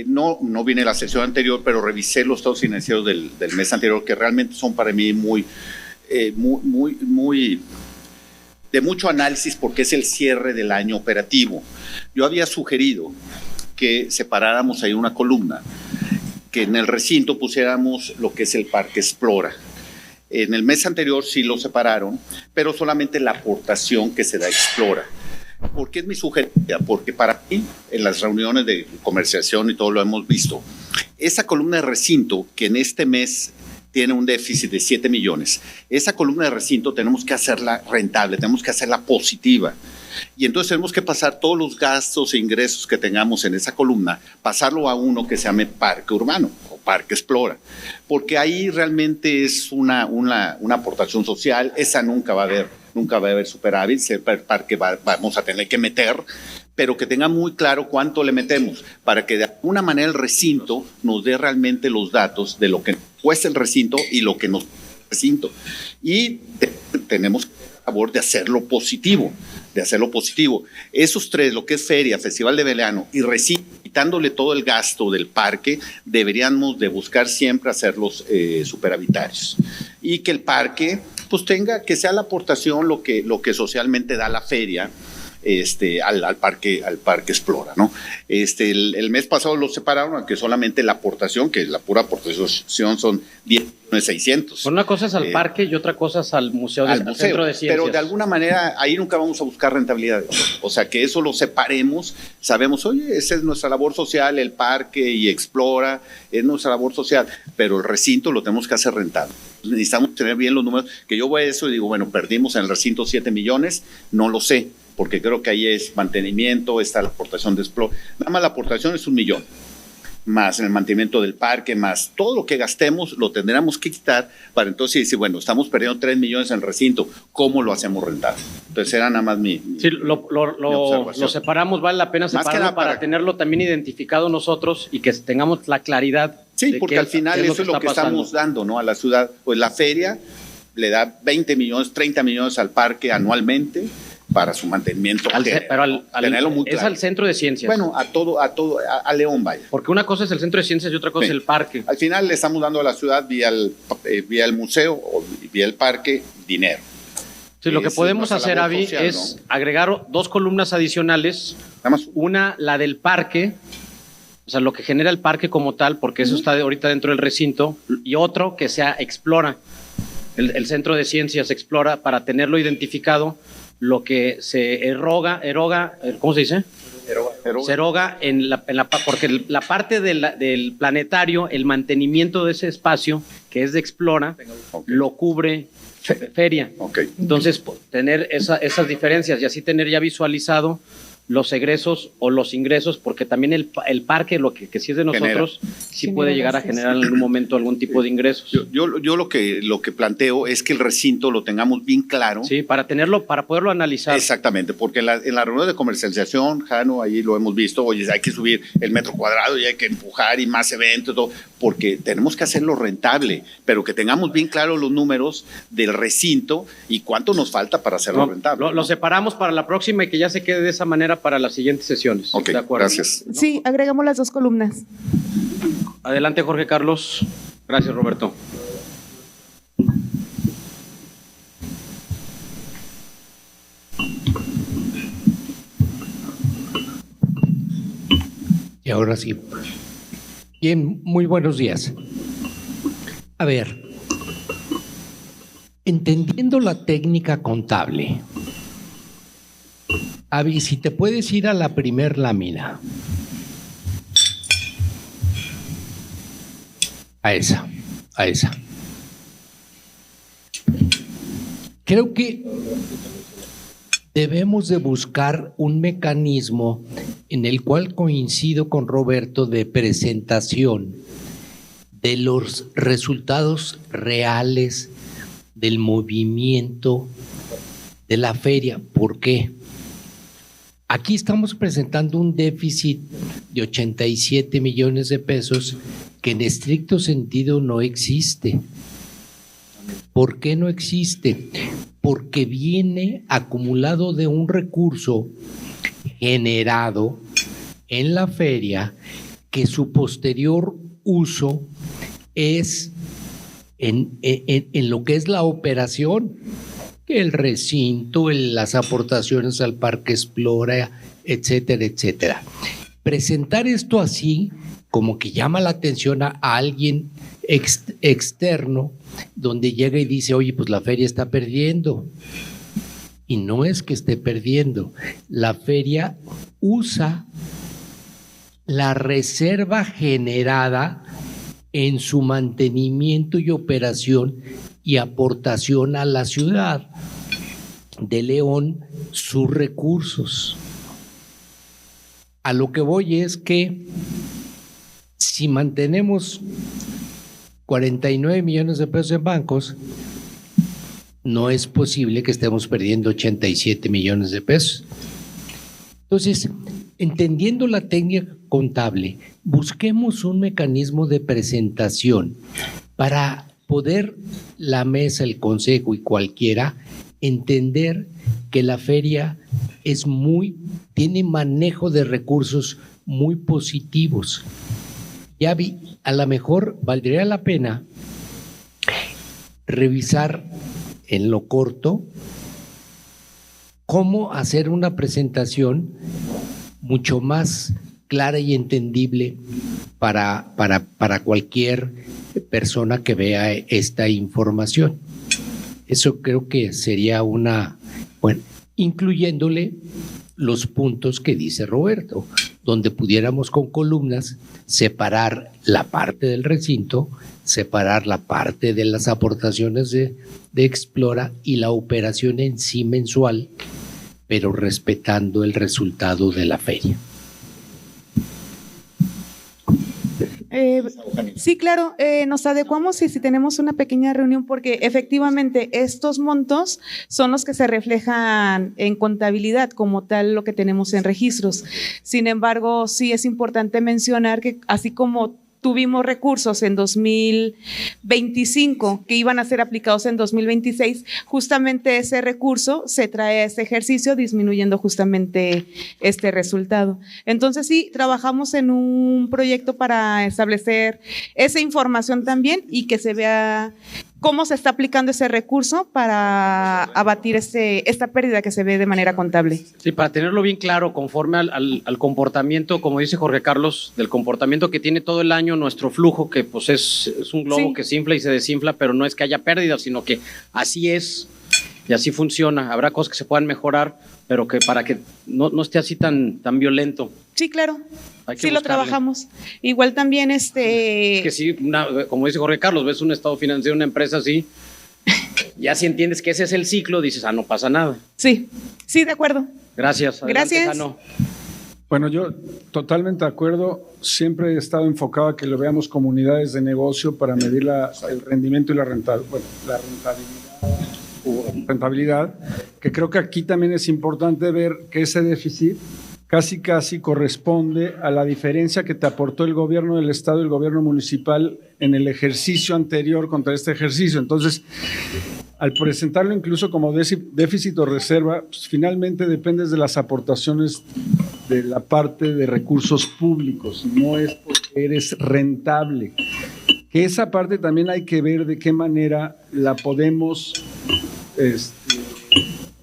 No viene la sesión anterior, pero revisé los estados financieros del mes anterior, que realmente son para mí muy de mucho análisis, porque es el cierre del año operativo. Yo había sugerido que separáramos ahí una columna, que en el recinto pusiéramos lo que es el Parque Explora. En el mes anterior sí lo separaron, pero solamente la aportación que se da a Explora. ¿Por qué es mi sugerencia? Porque para mí, en las reuniones de comercialización y todo lo hemos visto, esa columna de recinto que en este mes tiene un déficit de 7 millones, esa columna de recinto tenemos que hacerla rentable, tenemos que hacerla positiva. Y entonces tenemos que pasar todos los gastos e ingresos que tengamos en esa columna, pasarlo a uno que se llame Parque Urbano o Parque Explora, porque ahí realmente es una aportación social. Esa nunca va a haber superávit, el parque vamos a tener que meter, pero que tenga muy claro cuánto le metemos, para que de alguna manera el recinto nos dé realmente los datos de lo que cuesta el recinto y lo que nos cuesta el recinto. Y tenemos a favor de hacerlo positivo, Esos tres, lo que es feria, festival de verano y recinto, quitándole todo el gasto del parque, deberíamos de buscar siempre hacerlos superavitarios. Y que el parque, pues que sea la aportación lo que socialmente da la feria, al parque Explora, ¿no? El mes pasado lo separaron, aunque solamente la aportación, que la pura aportación son 10.600.000. Una cosa es al parque y otra cosa es al museo, Centro de Ciencias. Pero de alguna manera ahí nunca vamos a buscar rentabilidad. O sea, que eso lo separemos, sabemos, oye, esa es nuestra labor social, el parque y Explora es nuestra labor social, pero el recinto lo tenemos que hacer rentable. Necesitamos tener bien los números, que yo voy a eso y digo, bueno, perdimos en el recinto 7 millones, no lo sé, porque creo que ahí es mantenimiento, está la aportación de Explora. Nada más la aportación es 1 millón, más en el mantenimiento del parque, más todo lo que gastemos lo tendremos que quitar para entonces decir, bueno, estamos perdiendo 3 millones en el recinto, ¿cómo lo hacemos rentable? Entonces era nada más mi lo separamos, vale la pena separarlo para tenerlo también identificado nosotros y que tengamos la claridad. Sí, porque al final eso es lo que estamos dando, ¿no? A la ciudad. Pues la feria le da 20 millones, 30 millones al parque anualmente para su mantenimiento. Tenerlo muy claro. Es al Centro de Ciencias. Bueno, a León, vaya. Porque una cosa es el Centro de Ciencias y otra cosa es el parque. Al final le estamos dando a la ciudad vía el museo o vía el parque dinero. Sí, lo que podemos hacer, Avi, social, es agregar 2 columnas adicionales. Una, la del parque, o sea, lo que genera el parque como tal, porque eso está ahorita dentro del recinto, y otro que sea Explora, el Centro de Ciencias Explora, para tenerlo identificado, lo que se eroga, ¿cómo se dice? Se eroga porque la parte del planetario, el mantenimiento de ese espacio, que es de Explora, lo cubre feria. Entonces, tener esas diferencias y así tener ya visualizado los egresos o los ingresos, porque también el parque, lo que sí es de nosotros, sí puede llegar a generar en algún momento algún tipo de ingresos. Yo lo que planteo es que el recinto lo tengamos bien claro. Sí, para poderlo analizar. Exactamente, porque en la reunión de comercialización, Jano, ahí lo hemos visto, oye, hay que subir el metro cuadrado y hay que empujar y más eventos, todo, porque tenemos que hacerlo rentable, pero que tengamos bien claro los números del recinto y cuánto nos falta para hacerlo rentable. Lo separamos para la próxima y que ya se quede de esa manera para las siguientes sesiones. Ok, ¿de acuerdo? Gracias. Sí, agregamos las 2 columnas. Adelante, Jorge Carlos. Gracias, Roberto. Y ahora sí. Bien, muy buenos días. A ver, entendiendo la técnica contable, Avi, si te puedes ir a la primer lámina. A esa. Creo que debemos de buscar un mecanismo en el cual coincido con Roberto de presentación de los resultados reales del movimiento de la feria. ¿Por qué? Aquí estamos presentando un déficit de 87 millones de pesos que en estricto sentido no existe. ¿Por qué no existe? Porque viene acumulado de un recurso generado en la feria que su posterior uso es en lo que es la operación, el recinto, las aportaciones al Parque Explora, etcétera, etcétera. Presentar esto así, como que llama la atención a alguien externo, donde llega y dice, oye, pues la feria está perdiendo. Y no es que esté perdiendo, la feria usa la reserva generada en su mantenimiento y operación y aportación a la ciudad de León sus recursos. A lo que voy es que si mantenemos 49 millones de pesos en bancos, no es posible que estemos perdiendo 87 millones de pesos. Entonces, entendiendo la técnica contable, busquemos un mecanismo de presentación para poder la mesa, el consejo y cualquiera entender que la feria tiene manejo de recursos muy positivos. Ya a lo mejor valdría la pena revisar en lo corto cómo hacer una presentación mucho más clara y entendible para cualquier persona que vea esta información. Eso creo que sería incluyéndole los puntos que dice Roberto, donde pudiéramos con columnas separar la parte del recinto, separar la parte de las aportaciones de Explora y la operación en sí mensual, pero respetando el resultado de la feria. Sí, claro, nos adecuamos y si tenemos una pequeña reunión, porque efectivamente estos montos son los que se reflejan en contabilidad como tal, lo que tenemos en registros. Sin embargo, sí es importante mencionar que así como tuvimos recursos en 2025 que iban a ser aplicados en 2026, justamente ese recurso se trae a este ejercicio disminuyendo justamente este resultado. Entonces sí, trabajamos en un proyecto para establecer esa información también y que se vea cómo se está aplicando ese recurso para abatir esta pérdida que se ve de manera contable. Sí, para tenerlo bien claro, conforme al comportamiento, como dice Jorge Carlos, del comportamiento que tiene todo el año nuestro flujo, que pues es un globo que se infla y se desinfla, pero no es que haya pérdidas, sino que así es y así funciona. Habrá cosas que se puedan mejorar, pero que para que no esté así tan violento. Sí, claro. Sí, lo trabajamos. Igual también que sí, como dice Jorge Carlos, ves un estado financiero de una empresa así, ya si entiendes que ese es el ciclo, dices, no pasa nada. Sí, de acuerdo. Gracias. Adelante, gracias. Jano. Bueno, yo totalmente de acuerdo. Siempre he estado enfocado a que lo veamos como unidades de negocio para medir el rendimiento y la rentabilidad, que creo que aquí también es importante ver que ese déficit casi corresponde a la diferencia que te aportó el gobierno del estado y el gobierno municipal en el ejercicio anterior contra este ejercicio. Entonces, al presentarlo incluso como déficit o reserva, pues finalmente dependes de las aportaciones de la parte de recursos públicos, no es porque eres rentable. Que esa parte también hay que ver de qué manera la podemos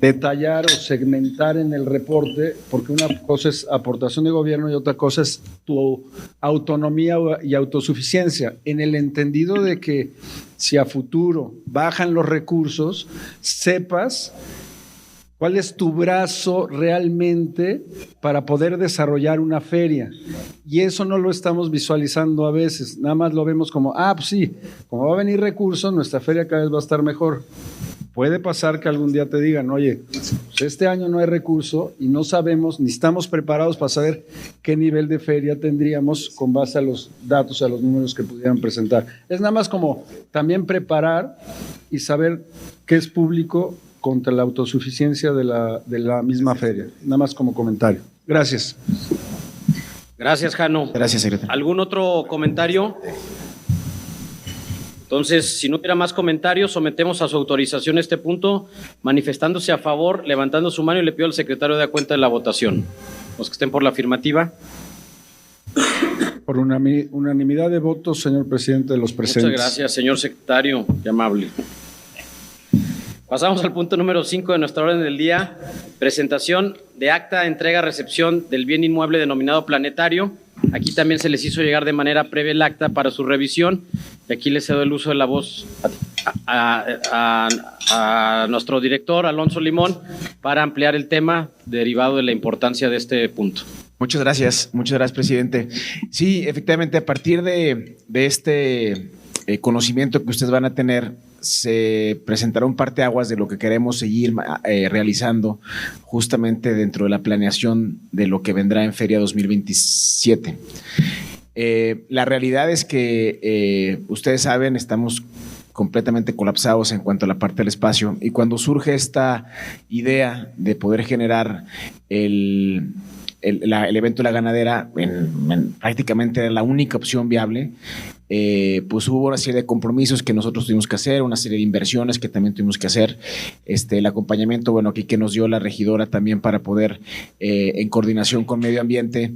detallar o segmentar en el reporte, porque una cosa es aportación de gobierno y otra cosa es tu autonomía y autosuficiencia, en el entendido de que si a futuro bajan los recursos, sepas cuál es tu brazo realmente para poder desarrollar una feria. Y eso no lo estamos visualizando a veces, nada más lo vemos como, pues sí, como va a venir recursos, nuestra feria cada vez va a estar mejor. Puede pasar que algún día te digan, oye, pues este año no hay recurso y no sabemos, ni estamos preparados para saber qué nivel de feria tendríamos con base a los datos, a los números que pudieran presentar. Es nada más como también preparar y saber qué es público contra la autosuficiencia de la misma feria. Nada más como comentario. Gracias. Gracias, Jano. Gracias, secretario. ¿Algún otro comentario? Entonces, si no hubiera más comentarios, sometemos a su autorización este punto, manifestándose a favor, levantando su mano, y le pido al secretario de dar cuenta de la votación. Los que estén por la afirmativa. Por unanimidad de votos, señor presidente, de los presentes. Muchas gracias, señor secretario, qué amable. Pasamos al punto número 5 de nuestra orden del día, presentación de acta, entrega, recepción del bien inmueble denominado Planetario. Aquí también se les hizo llegar de manera previa el acta para su revisión y aquí les cedo el uso de la voz a nuestro director, Alonso Limón, para ampliar el tema derivado de la importancia de este punto. Muchas gracias, presidente. Sí, efectivamente, a partir de este conocimiento que ustedes van a tener, se presentará un parteaguas de lo que queremos seguir realizando justamente dentro de la planeación de lo que vendrá en Feria 2027. La realidad es que ustedes saben, estamos completamente colapsados en cuanto a la parte del espacio, y cuando surge esta idea de poder generar el evento de la ganadera, prácticamente era la única opción viable. Pues hubo una serie de compromisos que nosotros tuvimos que hacer, una serie de inversiones que también tuvimos que hacer, el acompañamiento, bueno, aquí que nos dio la regidora también para poder, en coordinación con medio ambiente,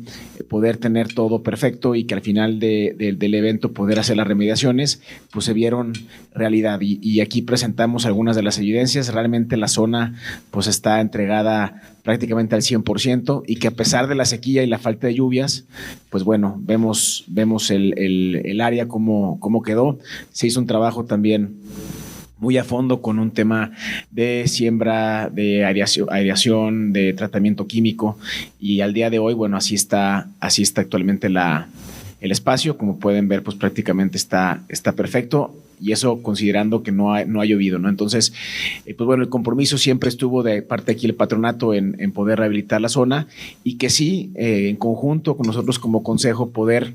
poder tener todo perfecto y que al final del evento poder hacer las remediaciones, pues se vieron realidad y aquí presentamos algunas de las evidencias. Realmente la zona pues está entregada prácticamente al 100% y que a pesar de la sequía y la falta de lluvias, pues bueno, vemos el área cómo quedó. Se hizo un trabajo también muy a fondo con un tema de siembra, de aireación, de tratamiento químico, y al día de hoy, bueno, así está actualmente el espacio. Como pueden ver, pues prácticamente está perfecto, y eso considerando que no ha llovido, ¿no? Entonces, pues bueno, el compromiso siempre estuvo de parte aquí del patronato en poder rehabilitar la zona, y que sí, en conjunto con nosotros como consejo, poder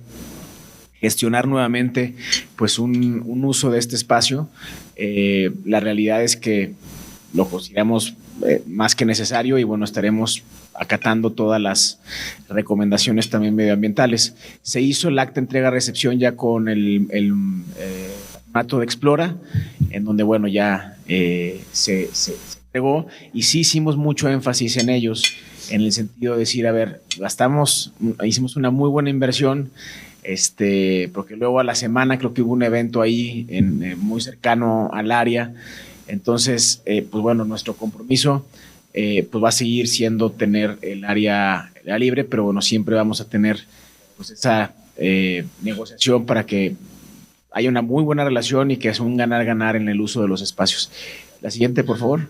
gestionar nuevamente pues un uso de este espacio. La realidad es que lo consideramos más que necesario y bueno, estaremos acatando todas las recomendaciones también medioambientales. Se hizo el acta entrega-recepción ya con el patronato de Explora, en donde bueno, ya se entregó, y sí hicimos mucho énfasis en ellos, en el sentido de decir, a ver, hicimos una muy buena inversión, porque luego a la semana creo que hubo un evento ahí muy cercano al área. Entonces, pues bueno, nuestro compromiso pues va a seguir siendo tener el área libre, pero bueno, siempre vamos a tener pues esa negociación para que haya una muy buena relación y que es un ganar-ganar en el uso de los espacios. La siguiente, por favor.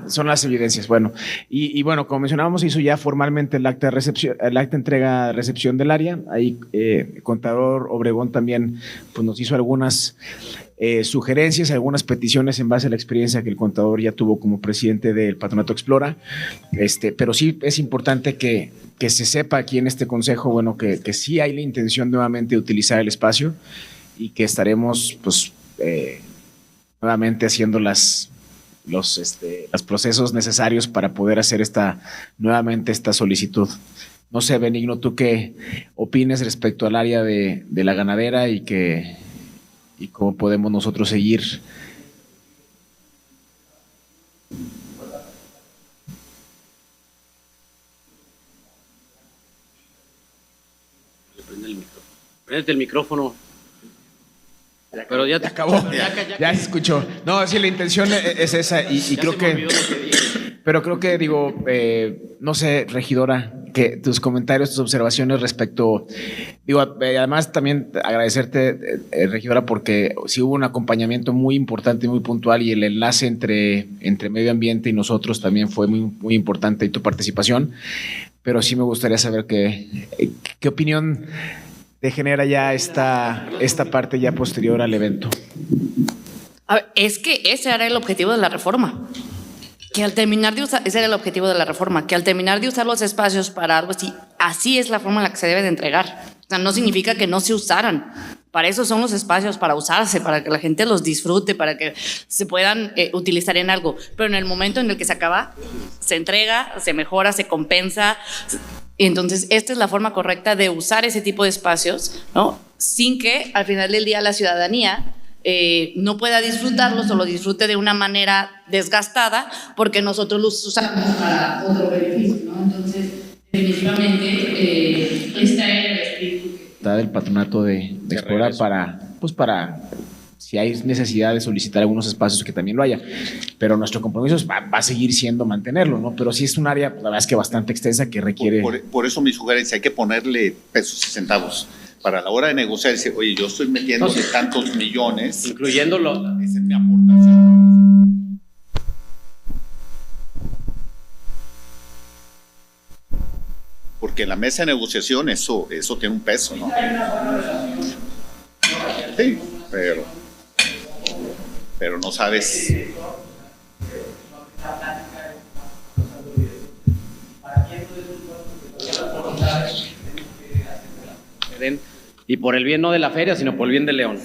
Son las evidencias. Bueno, y bueno, como mencionábamos, se hizo ya formalmente el acta de recepción, el acta entrega-recepción del área. Ahí el contador Obregón también pues, nos hizo algunas sugerencias, algunas peticiones en base a la experiencia que el contador ya tuvo como presidente del Patronato Explora. Pero sí es importante que se sepa aquí en este consejo, bueno, que sí hay la intención nuevamente de utilizar el espacio y que estaremos pues nuevamente haciendo los procesos necesarios para poder hacer nuevamente esta solicitud. No sé, Benigno, ¿tú qué opines respecto al área de la ganadera y cómo podemos nosotros seguir? Prende el micrófono. Pero ya acabó, ya se escuchó. No, sí, la intención es esa y creo que... Pero creo que, no sé, regidora, que tus comentarios, tus observaciones respecto... además también agradecerte, regidora, porque sí hubo un acompañamiento muy importante y muy puntual y el enlace entre medio ambiente y nosotros también fue muy, muy importante y tu participación. Pero sí me gustaría saber qué opinión te genera ya esta parte ya posterior al evento. A ver, es que ese era el objetivo de la reforma. Que al terminar de usar, ese era el objetivo de la reforma, que al terminar de usar los espacios para algo así es la forma en la que se debe de entregar. O sea, no significa que no se usaran. Para eso son los espacios, para usarse, para que la gente los disfrute, para que se puedan utilizar en algo. Pero en el momento en el que se acaba, se entrega, se mejora, se compensa. Entonces, esta es la forma correcta de usar ese tipo de espacios, ¿no? Sin que al final del día la ciudadanía no pueda disfrutarlos o lo disfrute de una manera desgastada porque nosotros los usamos para otro beneficio, ¿no? Entonces, definitivamente está del patronato de Explora para si hay necesidad de solicitar algunos espacios que también lo haya, pero nuestro compromiso va a seguir siendo mantenerlo, ¿no? Pero sí es un área, la verdad es que bastante extensa que requiere... Por eso mi sugerencia, hay que ponerle pesos y centavos para la hora de negociar, decir, oye, yo estoy metiendo de tantos millones. Incluyéndolo. Esa es mi aportación. Porque en la mesa de negociación eso tiene un peso, ¿no? Sí, pero no sabes. Y por el bien no de la feria, sino por el bien de León.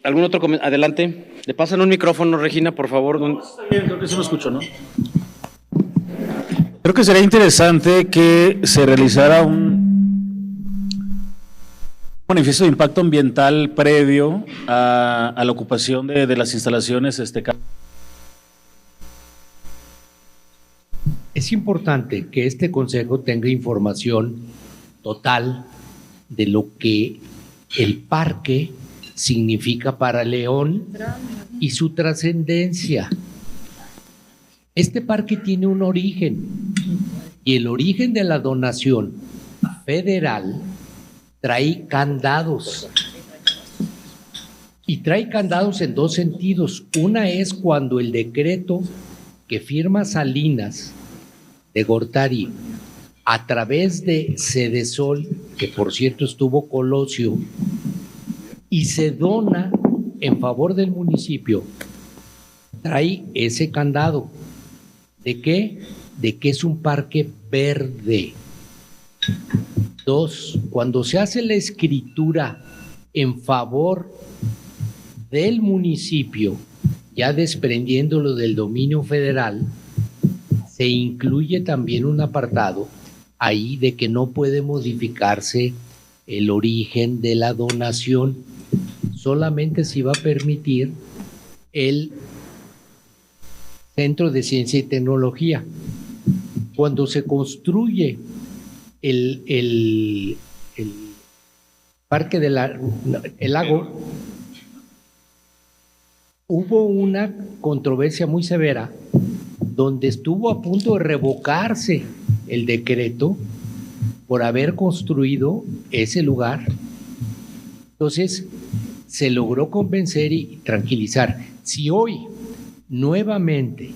¿Algún otro comentario? Adelante. Le pasan un micrófono, Regina, por favor. Está bien, creo que sí me escucho, ¿no? Creo que sería interesante que se realizara un manifiesto de impacto ambiental previo a la ocupación de las instalaciones. Es importante que este consejo tenga información total de lo que el parque significa para León y su trascendencia. Este parque tiene un origen y el origen de la donación federal trae candados. Y trae candados en dos sentidos. Una es cuando el decreto que firma Salinas de Gortari a través de Sedesol, que por cierto estuvo Colosio, y se dona en favor del municipio, trae ese candado. ¿De qué? De que es un parque verde. Dos, cuando se hace la escritura en favor del municipio, ya desprendiéndolo del dominio federal, se incluye también un apartado ahí de que no puede modificarse el origen de la donación, solamente se va a permitir el Centro de Ciencia y Tecnología. Cuando se construye el parque del lago, hubo una controversia muy severa donde estuvo a punto de revocarse el decreto por haber construido ese lugar. Entonces se logró convencer y tranquilizar. Si hoy nuevamente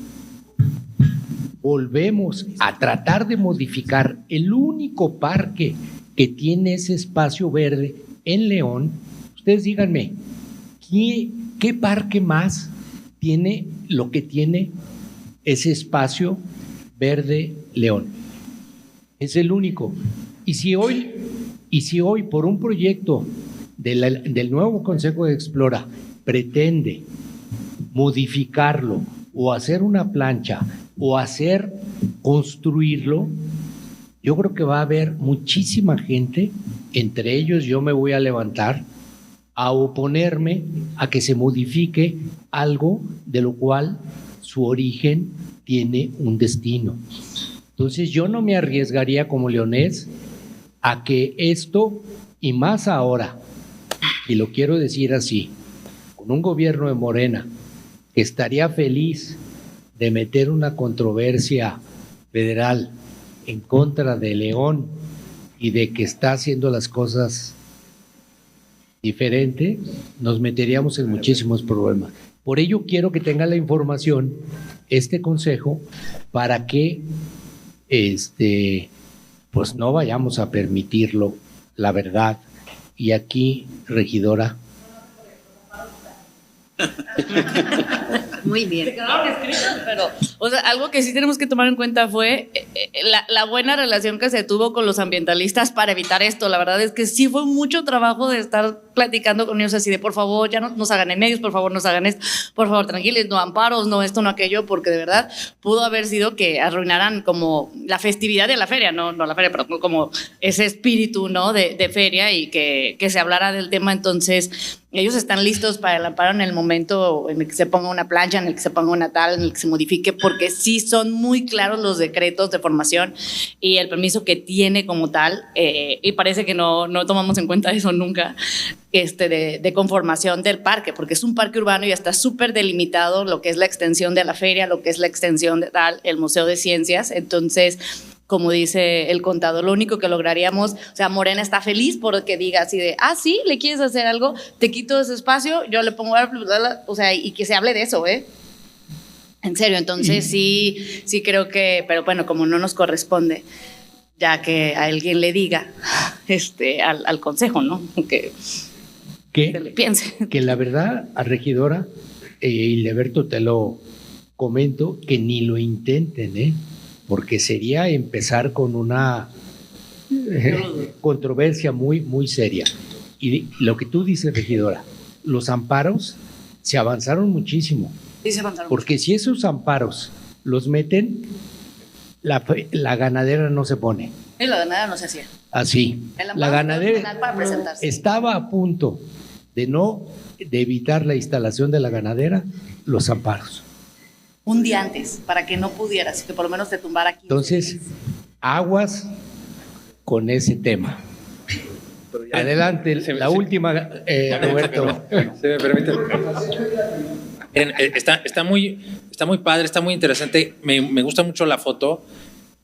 volvemos a tratar de modificar el único parque que tiene ese espacio verde en León, ustedes díganme, ¿qué parque más tiene lo que tiene ese espacio verde León? Es el único. Y si hoy por un proyecto del nuevo Consejo de Explora pretende modificarlo o hacer una plancha o construirlo, yo creo que va a haber muchísima gente, entre ellos yo me voy a levantar a oponerme a que se modifique algo de lo cual su origen tiene un destino. Entonces yo no me arriesgaría como leonés a que esto, y más ahora, y lo quiero decir así, con un gobierno de Morena que estaría feliz de meter una controversia federal en contra de León y de que está haciendo las cosas diferente, nos meteríamos en muchísimos problemas. Por ello quiero que tenga la información este consejo para que pues no vayamos a permitirlo, la verdad. Y aquí, regidora. Muy bien. Se quedaron escritos, pero, o sea, algo que sí tenemos que tomar en cuenta fue la buena relación que se tuvo con los ambientalistas para evitar esto. La verdad es que sí fue mucho trabajo de estar platicando con ellos así de, por favor, ya no nos hagan en medios, por favor, nos hagan esto, por favor, tranquilos, no amparos, no esto, no aquello, porque de verdad pudo haber sido que arruinaran como la festividad de la feria, no la feria, pero como ese espíritu, ¿no? de feria y que se hablara del tema. Entonces, ellos están listos para el amparo en el momento en el que se ponga una plancha, en el que se ponga una tal, en el que se modifique, porque sí son muy claros los decretos de formación y el permiso que tiene como tal, y parece que no tomamos en cuenta eso nunca, de conformación del parque, porque es un parque urbano y está súper delimitado lo que es la extensión de la feria, lo que es la extensión de tal, el Museo de Ciencias. Entonces, como dice el contador, lo único que lograríamos, o sea, Morena está feliz porque diga así de, sí, le quieres hacer algo, te quito ese espacio, yo le pongo, o sea, y que se hable de eso, en serio. Entonces sí creo que, pero bueno, como no nos corresponde, ya que a alguien le diga, al consejo, ¿no? Que se le piense. Que la verdad, a regidora, Hildeberto, te lo comento, que ni lo intenten, porque sería empezar con una controversia muy, muy seria. Y lo que tú dices, regidora, los amparos se avanzaron muchísimo. Sí, se avanzaron. Porque si esos amparos los meten, la ganadera no se pone. Y la ganadera no se hacía. Así. La ganadera para presentarse. Estaba a punto de evitar la instalación de la ganadera, los amparos. Un día antes, para que no pudieras, que por lo menos te tumbara 15 Entonces, días. Aguas con ese tema. Adelante, la última, Roberto. ¿Se me permite? Está muy padre, está muy interesante. Me gusta mucho la foto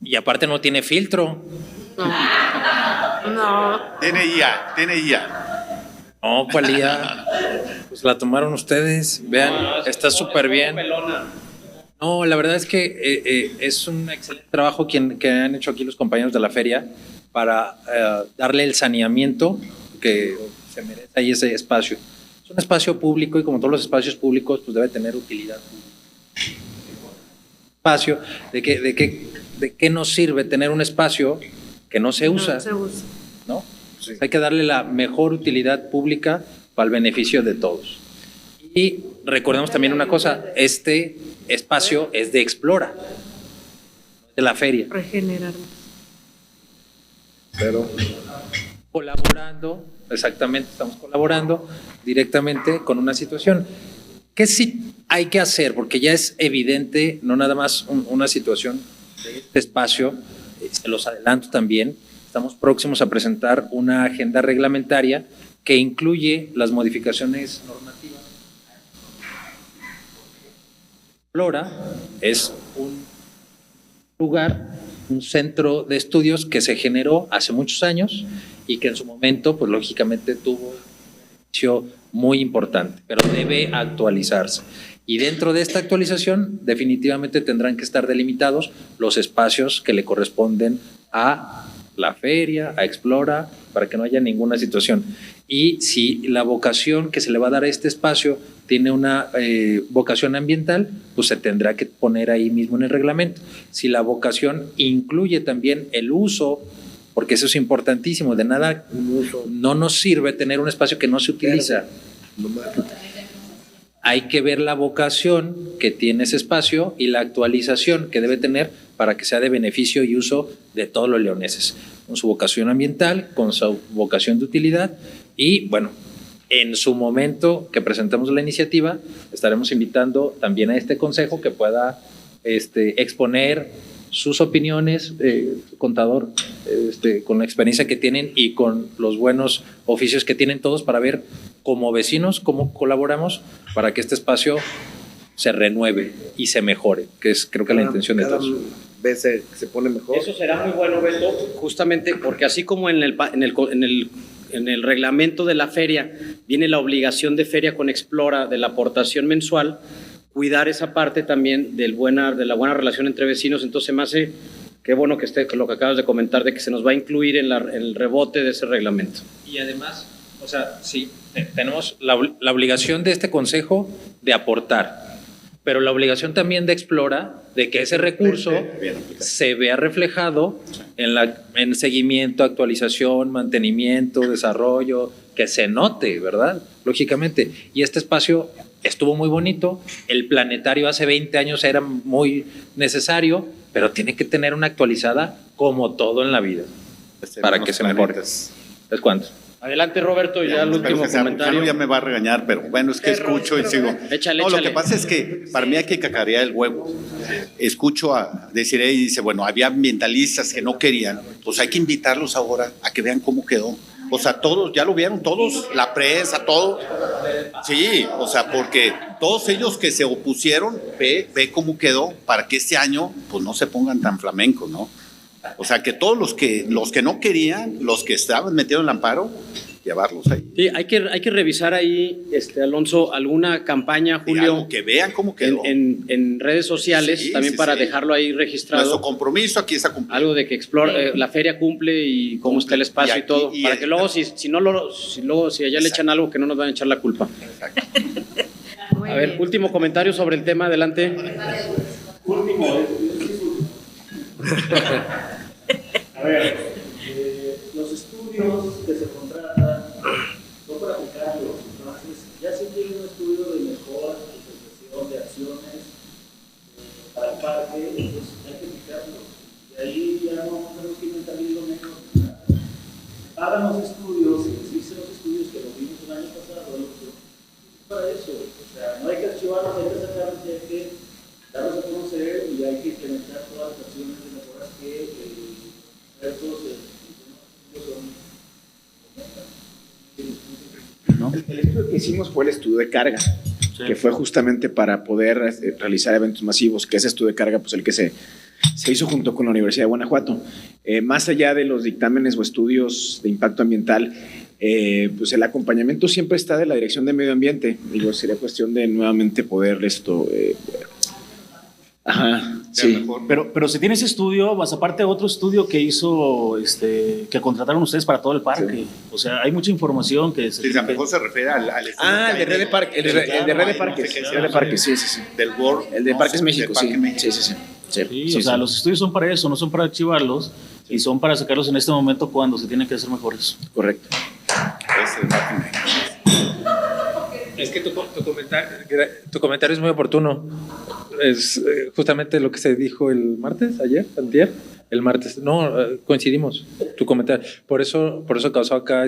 y aparte no tiene filtro. No. Tiene IA. No, ¿cuál IA? Pues la tomaron ustedes. Vean, está súper bien. No, la verdad es que es un excelente trabajo que han hecho aquí los compañeros de la feria para darle el saneamiento que se merece ahí ese espacio. Es un espacio público y como todos los espacios públicos, pues debe tener utilidad pública. Espacio, ¿de qué nos sirve tener un espacio que no se usa? ¿No? Sí. Hay que darle la mejor utilidad pública para el beneficio de todos. Y recordemos también una cosa, este espacio es de Explora, de la feria. Regenerarnos. Pero colaborando, exactamente, estamos colaborando directamente con una situación. ¿Qué sí hay que hacer? Porque ya es evidente, no nada más una situación de este espacio, se los adelanto también, estamos próximos a presentar una agenda reglamentaria que incluye las modificaciones normativas. Explora es un lugar, un centro de estudios que se generó hace muchos años y que en su momento, pues lógicamente tuvo un beneficio muy importante, pero debe actualizarse. Y dentro de esta actualización, definitivamente tendrán que estar delimitados los espacios que le corresponden a la feria, a Explora, para que no haya ninguna situación. Y si la vocación que se le va a dar a este espacio tiene una vocación ambiental, pues se tendrá que poner ahí mismo en el reglamento. Si la vocación incluye también el uso, porque eso es importantísimo, de nada no nos sirve tener un espacio que no se utiliza. Hay que ver la vocación que tiene ese espacio y la actualización que debe tener para que sea de beneficio y uso de todos los leoneses, con su vocación ambiental, con su vocación de utilidad. Y bueno, en su momento que presentemos la iniciativa, estaremos invitando también a este consejo que pueda exponer sus opiniones, contador, con la experiencia que tienen y con los buenos oficios que tienen todos, para ver como vecinos cómo colaboramos para que este espacio se renueve y se mejore, que es creo que la intención de todos. Vez se pone mejor. Eso será muy bueno, Beto, justamente porque así como en el reglamento de la feria viene la obligación de feria con Explora de la aportación mensual, cuidar esa parte también de la buena relación entre vecinos. Entonces me hace, qué bueno que esté lo que acabas de comentar, de que se nos va a incluir en el rebote de ese reglamento. Y además, o sea, sí, tenemos la obligación de este consejo de aportar, pero la obligación también de Explora de que ese recurso se vea reflejado en seguimiento, actualización, mantenimiento, desarrollo, que se note, ¿verdad? Lógicamente. Y este espacio estuvo muy bonito. El planetario hace 20 años era muy necesario, pero tiene que tener una actualizada como todo en la vida para que se mejore. ¿Es cuánto? Adelante, Roberto, y ya el último comentario. Ya me va a regañar, pero bueno, es que escucho y sigo. Échale. Lo que pasa es que para mí hay que cacarear el huevo. Escucho a Desiree y dice, bueno, había ambientalistas que no querían, pues hay que invitarlos ahora a que vean cómo quedó. O sea, todos, ya lo vieron todos, la prensa, todo. Sí, o sea, porque todos ellos que se opusieron, ve cómo quedó, para que este año, pues no se pongan tan flamencos, ¿no? O sea, que todos los que no querían, los que estaban metidos en el amparo, llevarlos ahí. Sí, hay que revisar ahí, Alonso, alguna campaña, Julio. Que vean cómo quedó. En redes sociales, también para dejarlo ahí registrado. Nuestro compromiso aquí está cumplido. Algo de que la feria cumple y cómo está el espacio y todo. Para que luego, si allá le echan algo, que no nos van a echar la culpa. Exacto. A ver, último comentario sobre el tema, adelante. Último. A ver, los estudios que se contratan son para aplicarlos. Entonces, ya se tiene un estudio de mejora, de prestación, de acciones para el parque, entonces hay que aplicarlos. Y ahí ya no tenemos que inventar lo menos. Hagan los estudios, existen los estudios que lo vimos el año pasado, para eso. O sea, no hay que archivarlos, hay que sacarlos y hay que darlos a conocer y hay que implementar todas las acciones de mejoras que El estudio que hicimos fue el estudio de carga, que fue justamente para poder realizar eventos masivos, que ese estudio de carga, pues el que se hizo junto con la Universidad de Guanajuato. Más allá de los dictámenes o estudios de impacto ambiental, pues el acompañamiento siempre está de la Dirección de Medio Ambiente. Digo, sería cuestión de nuevamente poder Ajá, sí. Pero si tiene ese estudio, más aparte otro estudio que hizo, que contrataron ustedes para todo el parque. Sí. O sea, hay mucha información que se... Sí, a lo mejor se refiere al estudio. El de Red de Parque, el de Red de Parques. Red de Parques, sí. Del World. El de Parques México, sí. Sí, o sea, los estudios son para eso, no son para archivarlos, y son para sacarlos en este momento cuando se tienen que hacer mejores. Correcto. Es que tu comentario es muy oportuno. Es justamente lo que se dijo el martes, ayer, antier. El martes, no, coincidimos, tu comentario. Por eso causó acá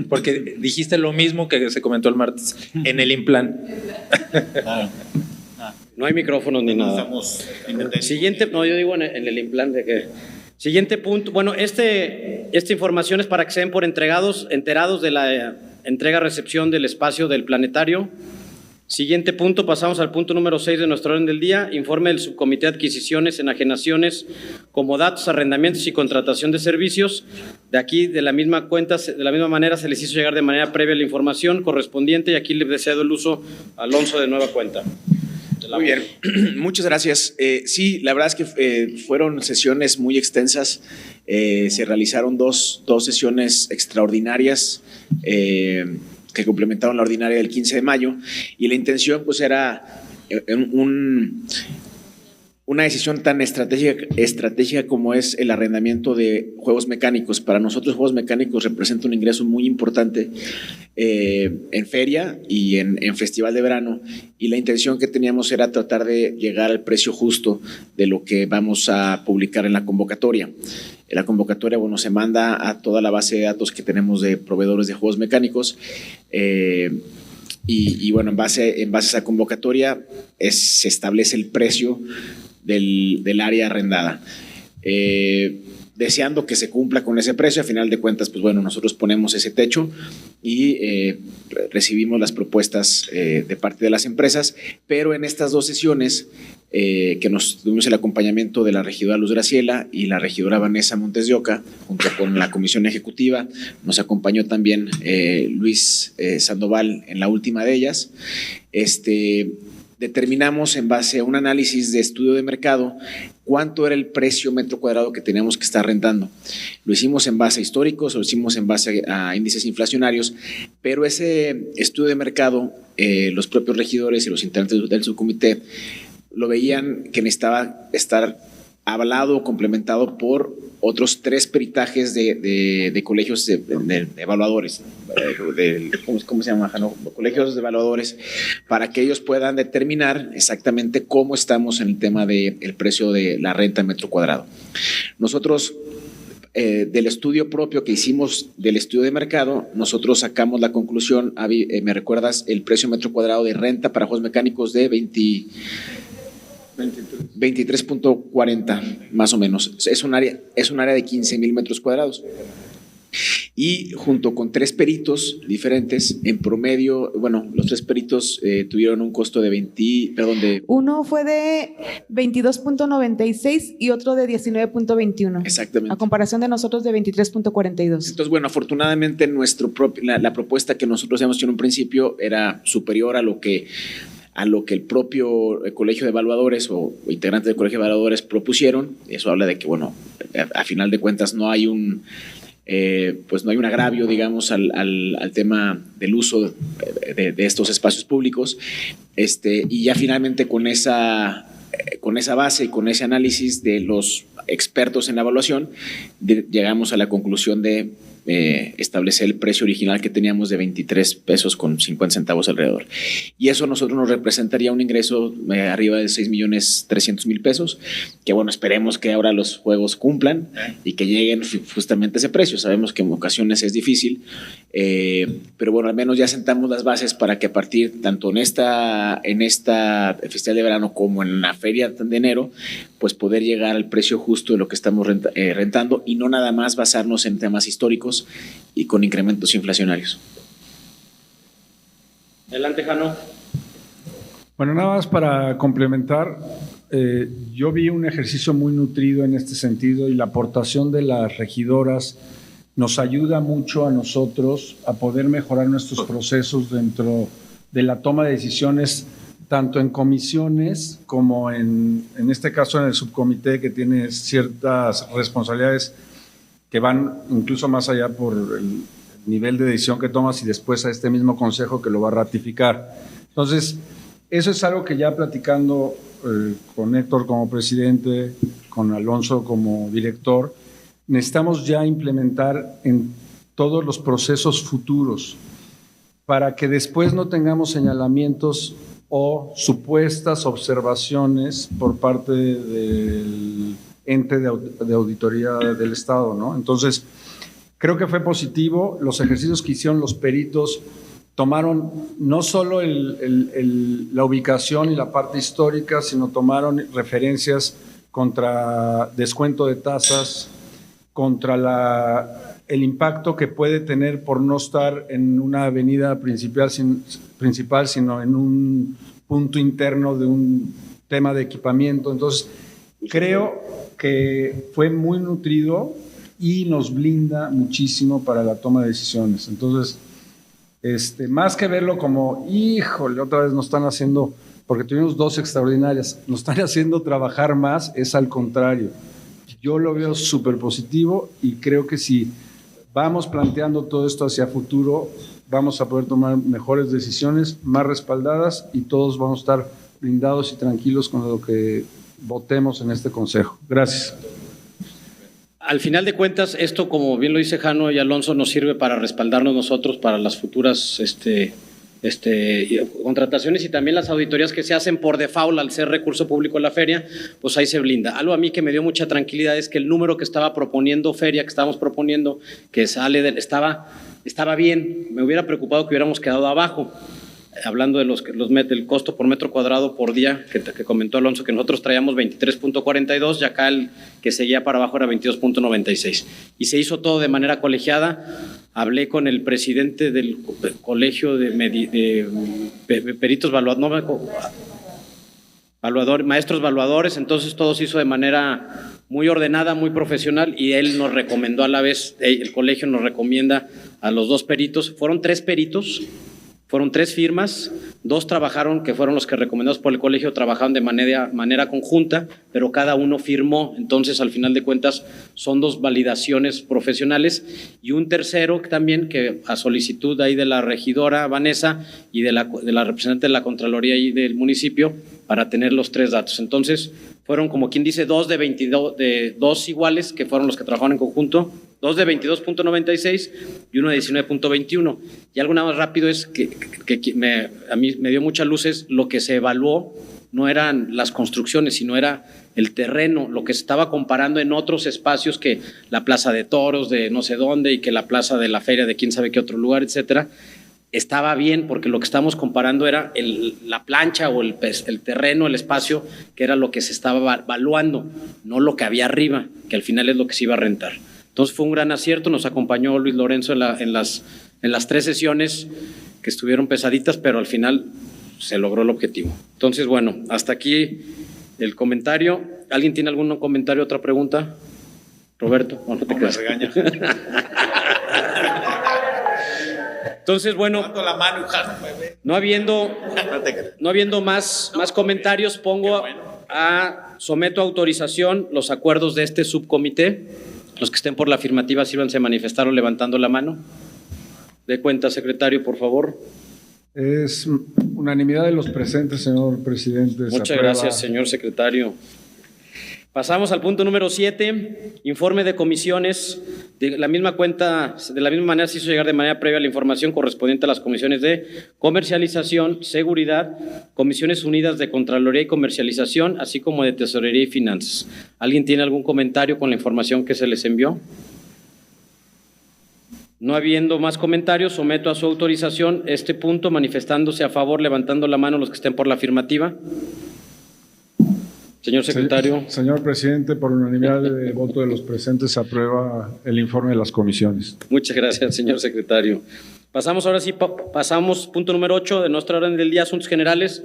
porque dijiste lo mismo que se comentó el martes en el Implan. Claro. No hay micrófonos ni nada. Siguiente, no, yo digo en el Implan de que... Siguiente punto, bueno, esta información es para que se den por enterados de la entrega-recepción del espacio del planetario. Siguiente punto, pasamos al punto número 6 de nuestro orden del día, informe del Subcomité de Adquisiciones, Enajenaciones, Comodatos, Arrendamientos y Contratación de Servicios. De aquí, de la misma manera, se les hizo llegar de manera previa la información correspondiente y aquí les cedo el uso a Alonso de nueva cuenta. Muy bien, muchas gracias. Sí, la verdad es que fueron sesiones muy extensas. Se realizaron dos sesiones extraordinarias que complementaron la ordinaria del 15 de mayo y la intención pues era una decisión tan estratégica como es el arrendamiento de juegos mecánicos. Para nosotros juegos mecánicos representa un ingreso muy importante en feria y en festival de verano, y la intención que teníamos era tratar de llegar al precio justo de lo que vamos a publicar en la convocatoria. En la convocatoria, bueno, se manda a toda la base de datos que tenemos de proveedores de juegos mecánicos y bueno, en base a esa convocatoria se establece el precio del área arrendada. Deseando que se cumpla con ese precio, a final de cuentas, pues bueno, nosotros ponemos ese techo y recibimos las propuestas de parte de las empresas, pero en estas dos sesiones que nos tuvimos el acompañamiento de la regidora Luz Graciela y la regidora Vanessa Montes de Oca, junto con la comisión ejecutiva, nos acompañó también Luis Sandoval en la última de ellas. Determinamos en base a un análisis de estudio de mercado cuánto era el precio metro cuadrado que teníamos que estar rentando. Lo hicimos en base a históricos, lo hicimos en base a índices inflacionarios, pero ese estudio de mercado, los propios regidores y los integrantes del subcomité lo veían que necesitaba estar avalado o complementado por otros 3 peritajes de colegios de evaluadores, ¿cómo se llama? ¿No? Colegios de evaluadores, para que ellos puedan determinar exactamente cómo estamos en el tema del precio de la renta en metro cuadrado. Nosotros, del estudio propio que hicimos del estudio de mercado, nosotros sacamos la conclusión, ¿me recuerdas? El precio metro cuadrado de renta para juegos mecánicos de 23.40 más o menos. Es un área de 15,000 metros cuadrados. Y junto con 3 peritos diferentes, en promedio, bueno, los 3 peritos tuvieron un costo de uno fue de 22.96 y otro de 19.21. Exactamente. A comparación de nosotros de 23.42. Entonces, bueno, afortunadamente la propuesta que nosotros habíamos hecho en un principio era superior a lo que el propio colegio de evaluadores o integrantes del colegio de evaluadores propusieron. Eso habla de que, bueno, a final de cuentas no hay un agravio, digamos, al tema del uso de estos espacios públicos. Y ya finalmente con esa base y con ese análisis de los expertos en la evaluación, llegamos a la conclusión de establecer el precio original que teníamos de 23 pesos con 50 centavos alrededor. Y eso a nosotros nos representaría un ingreso arriba de 6,300,000 pesos, que bueno, esperemos que ahora los juegos cumplan y que lleguen justamente a ese precio. Sabemos que en ocasiones es difícil, pero bueno, al menos ya sentamos las bases para que a partir, tanto en esta festival de verano como en la feria de enero, pues poder llegar al precio justo de lo que estamos rentando y no nada más basarnos en temas históricos y con incrementos inflacionarios. Adelante, Jano. Bueno, nada más para complementar, yo vi un ejercicio muy nutrido en este sentido y la aportación de las regidoras nos ayuda mucho a nosotros a poder mejorar nuestros procesos dentro de la toma de decisiones, tanto en comisiones como en este caso en el subcomité, que tiene ciertas responsabilidades que van incluso más allá por el nivel de decisión que tomas y después a este mismo consejo que lo va a ratificar. Entonces, eso es algo que ya platicando con Héctor como presidente, con Alonso como director, necesitamos ya implementar en todos los procesos futuros para que después no tengamos señalamientos o supuestas observaciones por parte del ente de auditoría del Estado, ¿no? Entonces, creo que fue positivo. Los ejercicios que hicieron los peritos tomaron no solo la ubicación y la parte histórica, sino tomaron referencias contra descuento de tasas, contra el impacto que puede tener por no estar en una avenida principal, sino en un punto interno de un tema de equipamiento. Entonces, creo que fue muy nutrido y nos blinda muchísimo para la toma de decisiones. Entonces, más que verlo como, híjole, otra vez nos están haciendo, porque tuvimos 2 extraordinarias, nos están haciendo trabajar más, es al contrario. Yo lo veo súper positivo y creo que si vamos planteando todo esto hacia futuro, vamos a poder tomar mejores decisiones, más respaldadas, y todos vamos a estar blindados y tranquilos con lo que votemos en este consejo. Gracias. Al final de cuentas, esto, como bien lo dice Jano y Alonso, nos sirve para respaldarnos nosotros para las futuras contrataciones, y también las auditorías que se hacen por default al ser recurso público en la feria, pues ahí se blinda. Algo a mí que me dio mucha tranquilidad es que el número que estaba proponiendo feria, que estábamos proponiendo, que sale estaba bien. Me hubiera preocupado que hubiéramos quedado abajo. Hablando de del costo por metro cuadrado por día, que comentó Alonso, que nosotros traíamos 23.42 y acá el que seguía para abajo era 22.96. Y se hizo todo de manera colegiada. Hablé con el presidente del colegio de peritos maestros evaluadores, entonces todo se hizo de manera muy ordenada, muy profesional, y él nos recomendó a la vez, el colegio nos recomienda a los 2 peritos. Fueron 3 peritos. Fueron 3 firmas, 2 trabajaron, que fueron los que recomendados por el colegio, trabajaron de manera conjunta, pero cada uno firmó. Entonces, al final de cuentas, son 2 validaciones profesionales, y un tercero también, que a solicitud ahí de la regidora Vanessa y de la representante de la Contraloría y del municipio, para tener los 3 datos. Entonces, fueron como quien dice 2 de 22, de 2 iguales, que fueron los que trabajaron en conjunto, 2 de 22.96 y uno de 19.21. Y algo nada más rápido es que a mí me dio muchas luces, lo que se evaluó no eran las construcciones, sino era el terreno, lo que se estaba comparando en otros espacios, que la Plaza de Toros de no sé dónde y que la Plaza de la Feria de quién sabe qué otro lugar, etcétera. Estaba bien, porque lo que estamos comparando era la plancha o el terreno, el espacio, que era lo que se estaba evaluando, no lo que había arriba, que al final es lo que se iba a rentar. Entonces fue un gran acierto, nos acompañó Luis Lorenzo en las 3 sesiones que estuvieron pesaditas, pero al final se logró el objetivo. Entonces, bueno, hasta aquí el comentario. ¿Alguien tiene algún comentario, otra pregunta? Roberto, no te quedas. Regaña. Entonces, bueno, no habiendo más comentarios, someto a autorización los acuerdos de este subcomité. Los que estén por la afirmativa, sírvanse a manifestar o levantando la mano. De cuenta, secretario, por favor. Es unanimidad de los presentes, señor presidente. Muchas gracias, señor secretario. Pasamos al punto número 7, informe de comisiones. De la misma manera se hizo llegar de manera previa la información correspondiente a las comisiones de comercialización, seguridad, comisiones unidas de Contraloría y comercialización, así como de tesorería y finanzas. ¿Alguien tiene algún comentario con la información que se les envió? No habiendo más comentarios, someto a su autorización este punto, manifestándose a favor, levantando la mano los que estén por la afirmativa. Señor secretario. Señor presidente, por unanimidad de voto de los presentes, se aprueba el informe de las comisiones. Muchas gracias, señor secretario. Pasamos ahora sí, punto número 8 de nuestra orden del día, asuntos generales.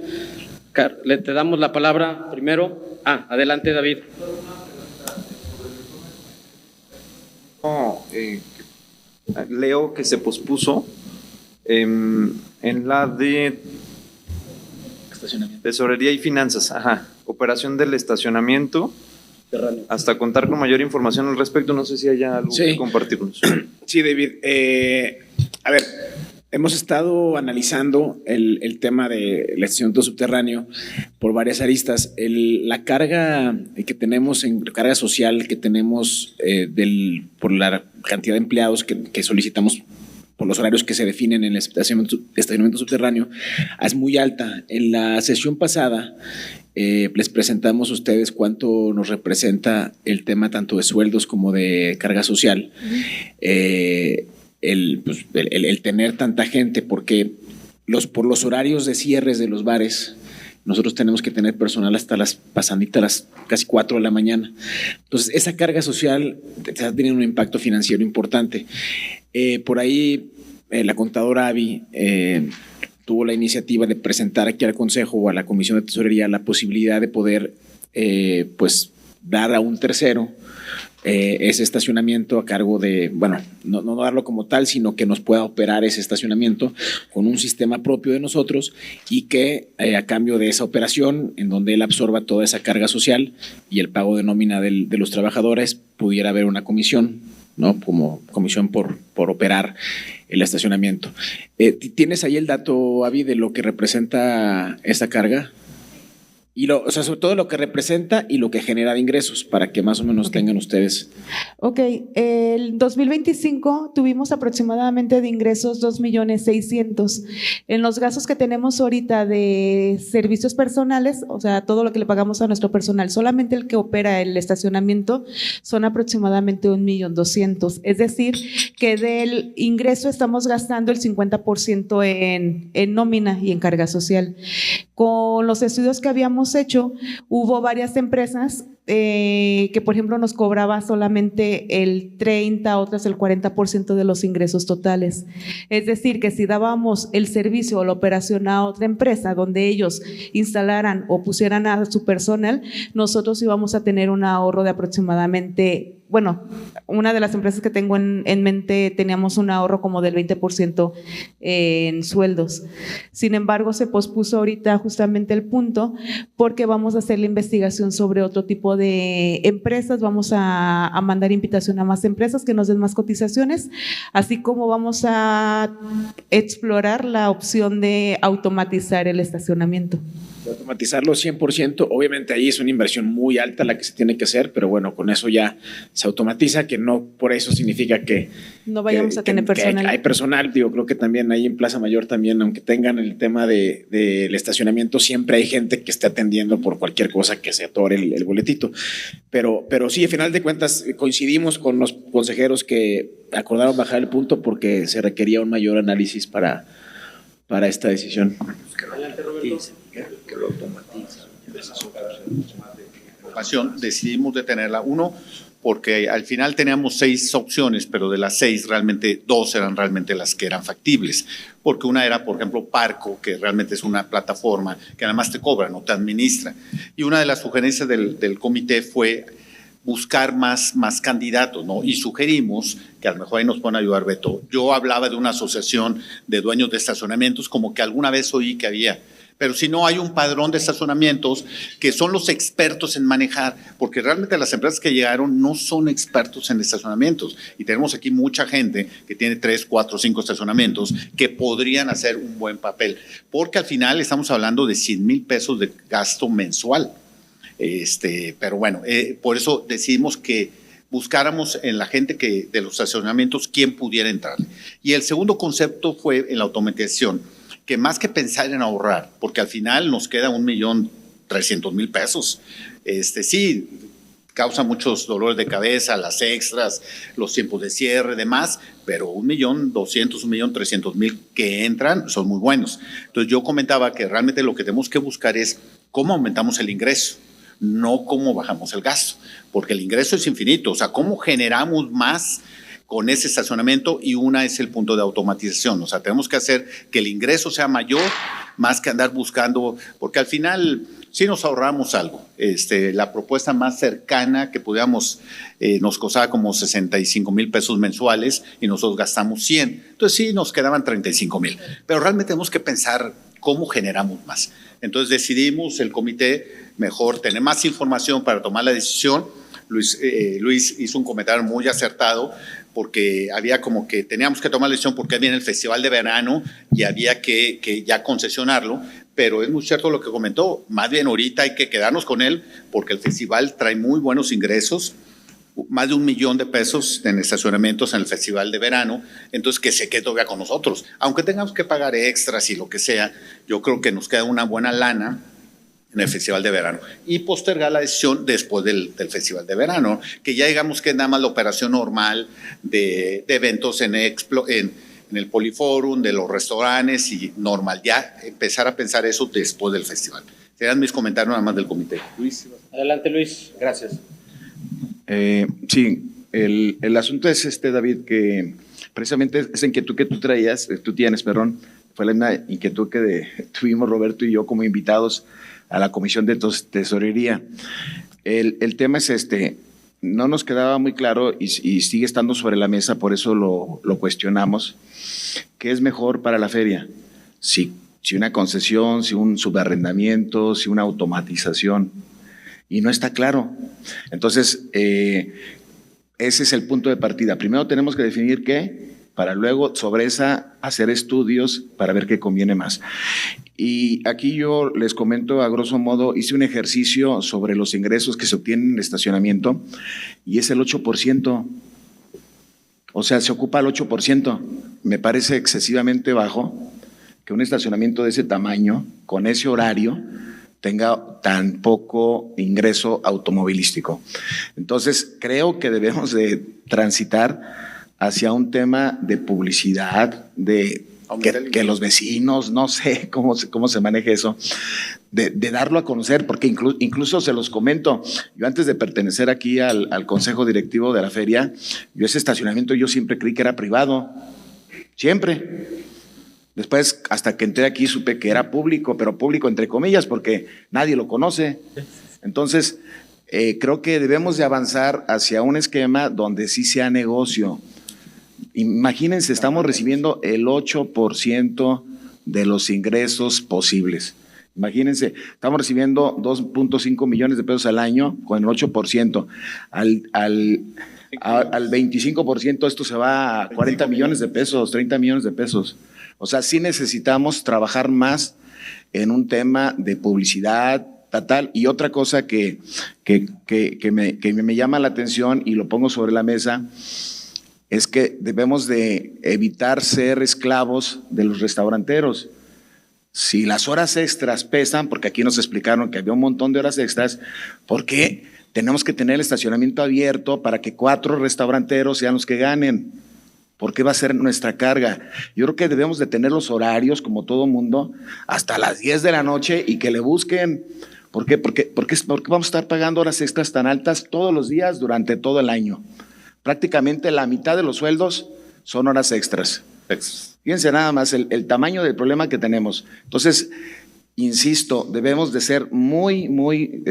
Te damos la palabra primero. Adelante, David. Leo que se pospuso en la de tesorería y finanzas, operación del estacionamiento, hasta contar con mayor información al respecto. No sé si haya algo que compartirnos. Sí, David. A ver, hemos estado analizando el tema del estacionamiento subterráneo por varias aristas. La carga que tenemos, carga social que tenemos por la cantidad de empleados que solicitamos por los horarios que se definen en el estacionamiento subterráneo, es muy alta. En la sesión pasada les presentamos a ustedes cuánto nos representa el tema tanto de sueldos como de carga social. El tener tanta gente, porque por los horarios de cierres de los bares, nosotros tenemos que tener personal hasta las casi 4 de la mañana. Entonces, esa carga social está teniendo un impacto financiero importante. Por ahí, la contadora Avi tuvo la iniciativa de presentar aquí al Consejo o a la Comisión de Tesorería la posibilidad de poder dar a un tercero ese estacionamiento a cargo de, no darlo como tal, sino que nos pueda operar ese estacionamiento con un sistema propio de nosotros y que a cambio de esa operación, en donde él absorba toda esa carga social y el pago de nómina de los trabajadores, pudiera haber una comisión, ¿no? Como comisión por operar el estacionamiento. ¿Tienes ahí el dato, Avi, de lo que representa esta carga? Y sobre todo lo que representa y lo que genera de ingresos, para que más o menos tengan ustedes. Ok, el 2025 tuvimos aproximadamente de ingresos 2.600.000. En los gastos que tenemos ahorita de servicios personales, o sea, todo lo que le pagamos a nuestro personal, solamente el que opera el estacionamiento son aproximadamente 1.200.000. Es decir, que del ingreso estamos gastando el 50% en nómina y en carga social. Con los estudios que habíamos hecho, hubo varias empresas que, por ejemplo, nos cobraba solamente el 30, otras el 40% de los ingresos totales. Es decir, que si dábamos el servicio o la operación a otra empresa donde ellos instalaran o pusieran a su personal, nosotros íbamos a tener un ahorro de aproximadamente, una de las empresas que tengo en mente teníamos un ahorro como del 20% en sueldos. Sin embargo, se pospuso ahorita justamente el punto porque vamos a hacer la investigación sobre otro tipo de empresas, vamos a mandar invitación a más empresas que nos den más cotizaciones, así como vamos a explorar la opción de automatizar el estacionamiento. Automatizarlo 100%, obviamente ahí es una inversión muy alta la que se tiene que hacer, pero bueno, con eso ya se automatiza, que no por eso significa que no vayamos a tener personal. Hay personal, digo, creo que también ahí en Plaza Mayor también, aunque tengan el tema del estacionamiento, siempre hay gente que esté atendiendo por cualquier cosa que se atore el boletito. Pero sí, al final de cuentas coincidimos con los consejeros que acordaron bajar el punto porque se requería un mayor análisis para esta decisión. Que lo automatiza. Decidimos detenerla. Uno, porque al final teníamos 6 opciones, pero de las 6 realmente 2 eran realmente las que eran factibles. Porque una era, por ejemplo, Parco, que realmente es una plataforma que además te cobra, no te administra. Y una de las sugerencias del comité fue buscar más candidatos, ¿no? Y sugerimos, que a lo mejor ahí nos pueden ayudar, Beto. Yo hablaba de una asociación de dueños de estacionamientos, como que alguna vez oí que había. Pero si no, hay un padrón de estacionamientos que son los expertos en manejar, porque realmente las empresas que llegaron no son expertos en estacionamientos. Y tenemos aquí mucha gente que tiene 3, 4, 5 estacionamientos que podrían hacer un buen papel, porque al final estamos hablando de 100,000 pesos de gasto mensual. Pero bueno, por eso decidimos que buscáramos en la gente de los estacionamientos quién pudiera entrar. Y el segundo concepto fue en la automatización, que más que pensar en ahorrar, porque al final nos queda 1,300,000 pesos. Sí, causa muchos dolores de cabeza, las extras, los tiempos de cierre, demás, pero 1,200,000, 1,300,000 que entran son muy buenos. Entonces yo comentaba que realmente lo que tenemos que buscar es cómo aumentamos el ingreso, no cómo bajamos el gasto, porque el ingreso es infinito, o sea, cómo generamos más con ese estacionamiento, y una es el punto de automatización. O sea, tenemos que hacer que el ingreso sea mayor, más que andar buscando, porque al final sí nos ahorramos algo. La propuesta más cercana que pudiéramos nos costaba como 65,000 pesos mensuales y nosotros gastamos 100. Entonces sí nos quedaban 35,000. Pero realmente tenemos que pensar cómo generamos más. Entonces decidimos el comité mejor tener más información para tomar la decisión. Luis hizo un comentario muy acertado, porque había como que teníamos que tomar la decisión porque viene el festival de verano y había que ya concesionarlo, pero es muy cierto lo que comentó, más bien ahorita hay que quedarnos con él porque el festival trae muy buenos ingresos, más de 1,000,000 de pesos en estacionamientos en el festival de verano, entonces que se quede todavía con nosotros, aunque tengamos que pagar extras y lo que sea, yo creo que nos queda una buena lana en el festival de verano, y postergar la decisión después del festival de verano, que ya digamos que es nada más la operación normal de eventos en el Poliforum, de los restaurantes, y normal, ya empezar a pensar eso después del festival. Serán mis comentarios nada más del comité. Luis. Adelante, Luis. Gracias. Sí, el asunto es David, que precisamente esa inquietud que tú tienes, fue la inquietud que tuvimos Roberto y yo como invitados a la Comisión de Tesorería. El tema es no nos quedaba muy claro y sigue estando sobre la mesa, por eso lo cuestionamos. ¿Qué es mejor para la feria? Si una concesión, si un subarrendamiento, si una automatización, y no está claro. Entonces, ese es el punto de partida. Primero tenemos que definir qué, para luego sobre esa hacer estudios para ver qué conviene más. Y aquí yo les comento a grosso modo, hice un ejercicio sobre los ingresos que se obtienen en el estacionamiento y es el 8%. O sea, se ocupa el 8%. Me parece excesivamente bajo que un estacionamiento de ese tamaño, con ese horario, tenga tan poco ingreso automovilístico. Entonces, creo que debemos de transitar hacia un tema de publicidad, de que los vecinos, no sé cómo se maneja eso, de darlo a conocer, porque incluso se los comento, yo antes de pertenecer aquí al consejo directivo de la feria, yo ese estacionamiento yo siempre creí que era privado, siempre. Después, hasta que entré aquí, supe que era público, pero público entre comillas, porque nadie lo conoce. Entonces, creo que debemos de avanzar hacia un esquema donde sí sea negocio. Imagínense, estamos recibiendo el 8% de los ingresos posibles. Imagínense, estamos recibiendo 2.5 millones de pesos al año con el 8%. Al 25% esto se va a 40 millones de pesos, 30 millones de pesos. O sea, sí necesitamos trabajar más en un tema de publicidad, tal. Y otra cosa que me llama la atención y lo pongo sobre la mesa es que debemos de evitar ser esclavos de los restauranteros. Si las horas extras pesan, porque aquí nos explicaron que había un montón de horas extras, ¿por qué tenemos que tener el estacionamiento abierto para que 4 restauranteros sean los que ganen? ¿Por qué va a ser nuestra carga? Yo creo que debemos de tener los horarios, como todo mundo, hasta las 10 de la noche y que le busquen. ¿Por qué? Porque vamos a estar pagando horas extras tan altas todos los días durante todo el año. Prácticamente la mitad de los sueldos son horas extras. Fíjense nada más el tamaño del problema que tenemos. Entonces, insisto, debemos de ser muy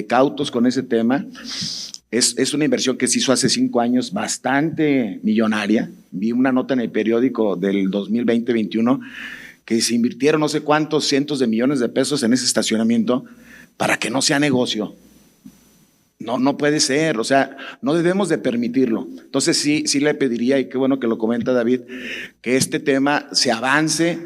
cautos con ese tema. Es una inversión que se hizo hace 5 años, bastante millonaria. Vi una nota en el periódico del 2020-21 que se invirtieron no sé cuántos cientos de millones de pesos en ese estacionamiento para que no sea negocio. No puede ser, o sea, no debemos de permitirlo. Entonces sí le pediría, y qué bueno que lo comenta David, que este tema se avance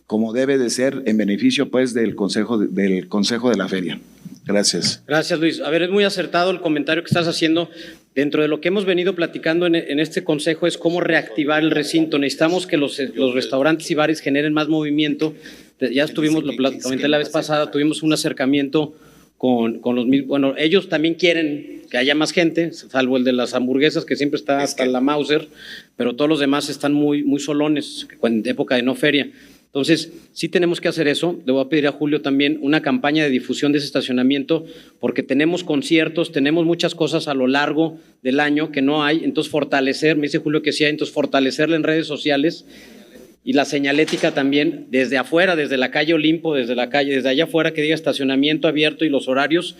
como debe de ser en beneficio pues del consejo de la feria. Gracias. Gracias, Luis. A ver, es muy acertado el comentario que estás haciendo. Dentro de lo que hemos venido platicando en este consejo es cómo reactivar el recinto. Necesitamos que los restaurantes y bares generen más movimiento. Ya estuvimos, lo comenté la vez pasada, tuvimos un acercamiento con los mismos. Bueno, ellos también quieren que haya más gente, salvo el de las hamburguesas, que siempre está hasta la Mauser, pero todos los demás están muy solones, en época de no feria. Entonces, sí tenemos que hacer eso. Le voy a pedir a Julio también una campaña de difusión de ese estacionamiento, porque tenemos conciertos, tenemos muchas cosas a lo largo del año que no hay. Entonces, fortalecer, me dice Julio que sí hay, entonces fortalecerla en redes sociales y la señalética también desde afuera, desde la calle Olimpo, desde allá afuera, que diga estacionamiento abierto y los horarios.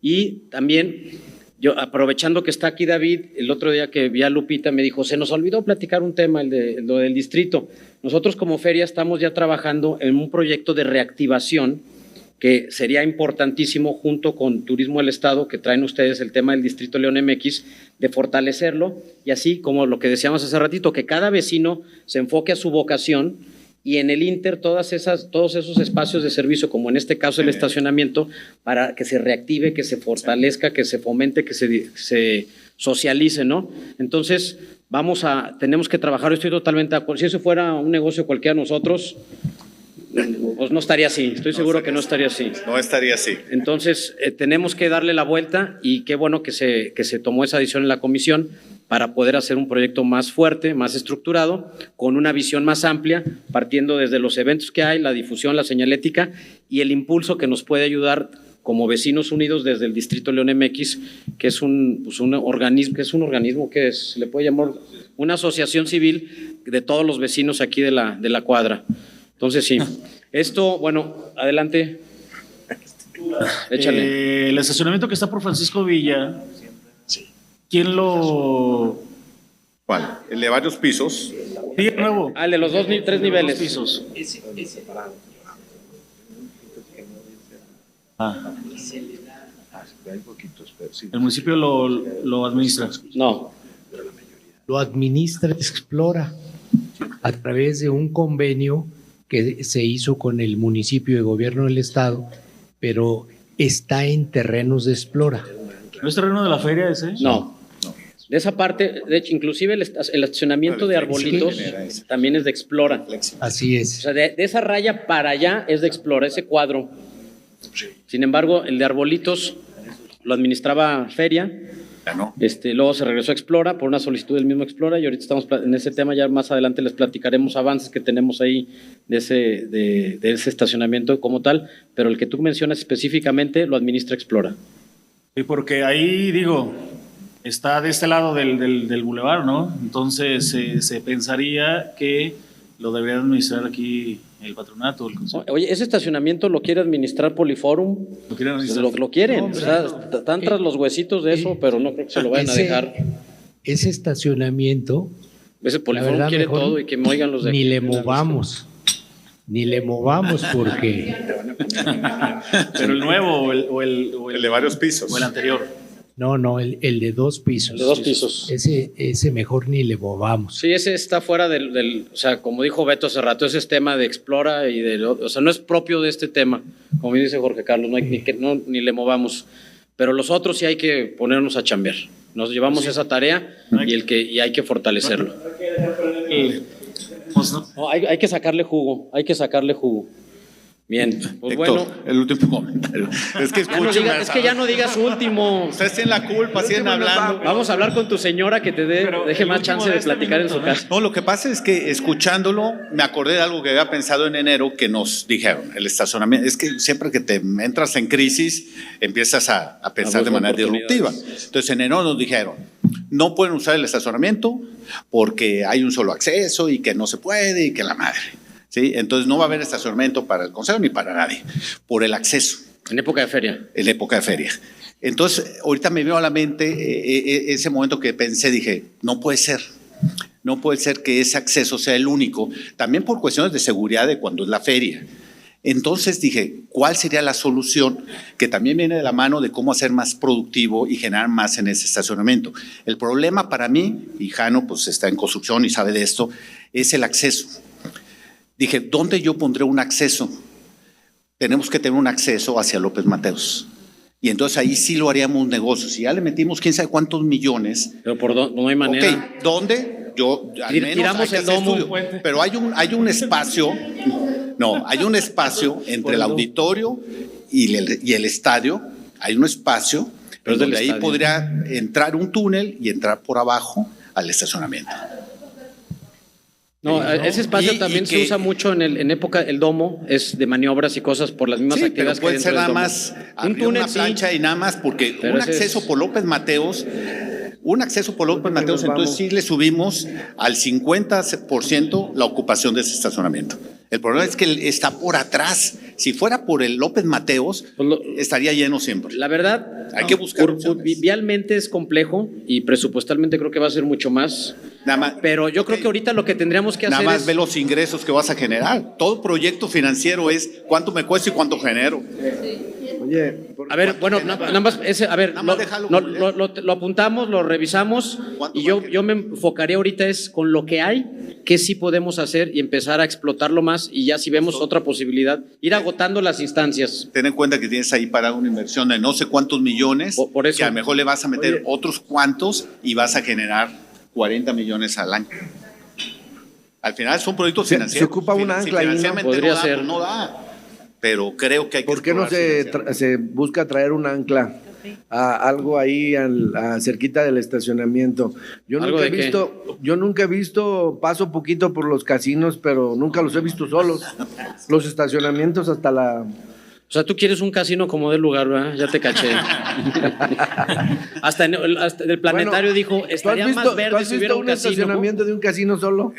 Y también, yo aprovechando que está aquí David, el otro día que vi a Lupita me dijo, se nos olvidó platicar un tema, lo del distrito. Nosotros como feria estamos ya trabajando en un proyecto de reactivación que sería importantísimo junto con Turismo del Estado, que traen ustedes el tema del Distrito León MX, de fortalecerlo y así como lo que decíamos hace ratito, que cada vecino se enfoque a su vocación y en el Inter todos esos espacios de servicio, como en este caso el estacionamiento, para que se reactive, que se fortalezca, que se fomente, que se socialice, ¿no? Entonces, tenemos que trabajar, estoy totalmente de acuerdo. Si eso fuera un negocio cualquiera de nosotros, pues no estaría así, estoy seguro que no estaría así. No estaría así. Entonces, tenemos que darle la vuelta y qué bueno que se tomó esa decisión en la comisión para poder hacer un proyecto más fuerte, más estructurado, con una visión más amplia, partiendo desde los eventos que hay, la difusión, la señalética y el impulso que nos puede ayudar como Vecinos Unidos desde el Distrito León MX, que es un organismo que se le puede llamar una asociación civil de todos los vecinos aquí de la cuadra. Entonces sí, esto, bueno, adelante. Échale. El estacionamiento que está por Francisco Villa, ¿quién lo...? ¿Cuál? ¿El de varios pisos? Sí, el nuevo. El de los 3 niveles. 2 pisos. ¿El municipio lo administra? No. Lo administra Explora a través de un convenio que se hizo con el municipio de gobierno del estado, pero está en terrenos de Explora. ¿No es terreno de la feria ese? No. De esa parte, de hecho, inclusive el estacionamiento de arbolitos también es de Explora. Así es. O sea, de esa raya para allá es de Explora, ese cuadro. Sin embargo, el de arbolitos lo administraba Feria. Luego se regresó a Explora por una solicitud del mismo Explora y ahorita estamos en ese tema. Ya más adelante les platicaremos avances que tenemos ahí de ese estacionamiento como tal, pero el que tú mencionas específicamente lo administra Explora. Sí, porque ahí, está de este lado del bulevar, ¿no? Entonces se pensaría que lo debería administrar aquí el patronato, el consejo. Oye, ¿ese estacionamiento lo quiere administrar Poliforum? ¿Lo quieren administrar? Lo quieren, o sea, están tras los huesitos de eso, pero no creo que se lo vayan a dejar. Ese estacionamiento... Ese Poliforum quiere todo y que me oigan los de... Ni le movamos porque... Pero el nuevo o el de varios pisos. O el anterior. No, el de 2 pisos. El de 2 pisos. Ese mejor ni le movamos. Sí, ese está fuera o sea, como dijo Beto hace rato, ese es tema de Explora o sea, no es propio de este tema, como dice Jorge Carlos, no hay ni le movamos. Pero los otros sí hay que ponernos a chambear. Nos llevamos esa tarea y hay que fortalecerlo. No, hay que sacarle jugo, Bien, pues Héctor, bueno. el último comentario. Es que es que ya no digas último. Ustedes tienen la culpa, siguen hablando. Vamos a hablar con tu señora que te deje más chance de platicar en su casa. No, lo que pasa es que escuchándolo me acordé de algo que había pensado en enero que nos dijeron, el estacionamiento. Es que siempre que te entras en crisis empiezas a pensar de manera disruptiva. Entonces en enero nos dijeron, no pueden usar el estacionamiento porque hay un solo acceso y que no se puede y que la madre. ¿Sí? Entonces no va a haber estacionamiento para el consejo ni para nadie, por el acceso. En época de feria. En época de feria. Entonces, ahorita me vino a la mente ese momento que pensé, dije, no puede ser que ese acceso sea el único, también por cuestiones de seguridad de cuando es la feria. Entonces dije, ¿cuál sería la solución? Que también viene de la mano de cómo hacer más productivo y generar más en ese estacionamiento. El problema para mí, y Jano pues está en construcción y sabe de esto, es el acceso. Dije, ¿dónde yo pondré un acceso? Tenemos que tener un acceso hacia López Mateos. Y entonces ahí sí lo haríamos un negocio. Si ya le metimos quién sabe cuántos millones. Pero por no hay manera. Ok, ¿dónde? Yo al menos tiramos el domo. Pero hay un espacio, hay un espacio entre el auditorio y el estadio. Hay un espacio donde ahí podría entrar un túnel y entrar por abajo al estacionamiento. No, ese espacio también se usa mucho en época, el domo es de maniobras y cosas por las mismas actividades pero puede que ser dentro nada del domo. más un túnel, una plancha y nada más, porque un acceso por López Mateos, entonces sí le subimos al 50% la ocupación de ese estacionamiento. El problema es que está por atrás. Si fuera por el López Mateos, estaría lleno siempre. La verdad, hay que buscar vialmente es complejo y presupuestalmente creo que va a ser mucho más. Pero yo creo que ahorita lo que tendríamos que hacer nada más ve los ingresos que vas a generar. Todo proyecto financiero es cuánto me cuesta y cuánto genero. Oye, a ver, bueno, nada más, lo apuntamos, lo revisamos y yo me enfocaría ahorita es con lo que hay, qué sí podemos hacer y empezar a explotarlo más y ya si vemos otra posibilidad, ir agotando las instancias. Ten en cuenta que tienes ahí para una inversión de no sé cuántos millones, por eso. Que a lo mejor le vas a meter otros cuantos y vas a generar 40 millones al año. Al final son proyectos financieros. Se ocupa un ancla ahí, ¿no? Podría ser. No da. Pero creo que hay que. ¿Por qué no se busca traer un ancla a algo ahí cerquita del estacionamiento? Yo nunca he visto, paso poquito por los casinos, pero nunca los he visto solos. Los estacionamientos hasta la. O sea, tú quieres un casino como del lugar, ¿verdad? Ya te caché. hasta el planetario dijo, estaría más verde si hubiera un casino. ¿Estacionamiento de un casino solo?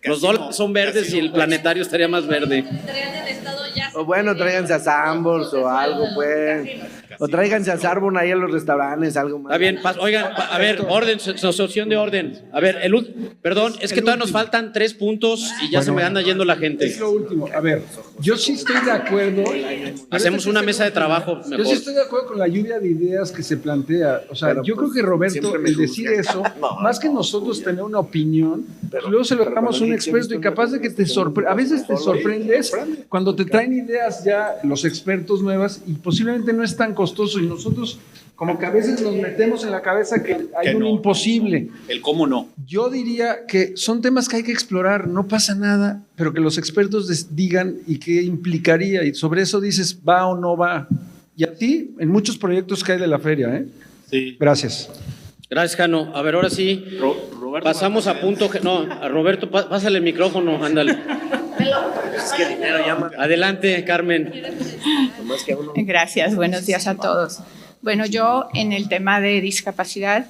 Los dos son verdes y el planetario estaría más verde. O bueno, tráiganse a Sambors o algo, pues. O tráiganse a Sarbon ahí a los restaurantes, algo más. Está bien, oigan, a ver, orden, asociación de orden. A ver, perdón, es que todavía nos faltan 3 puntos y ya se me anda yendo la gente. Es lo último. A ver, yo sí estoy de acuerdo. Hacemos una mesa de trabajo mejor. Yo sí estoy de acuerdo con la lluvia de ideas que se plantea. O sea, yo creo que Roberto, el decir eso, más que nosotros tener una opinión, luego se lo damos a un experto y capaz de que te sorprende. A veces te sorprendes cuando te traen ideas ya los expertos nuevas y posiblemente no es tan costoso y nosotros como que a veces nos metemos en la cabeza que hay un imposible. El cómo no. Yo diría que son temas que hay que explorar, no pasa nada, pero que los expertos digan y qué implicaría y sobre eso dices va o no va. Y a ti, en muchos proyectos que hay de la feria, ¿eh? Sí. Gracias. Gracias, Jano. A ver, ahora sí, Roberto, pasamos a punto. No, a Roberto, pásale el micrófono, ándale. Es que dinero llama. Adelante, Carmen. Gracias, buenos días a todos. Bueno, yo en el tema de discapacidad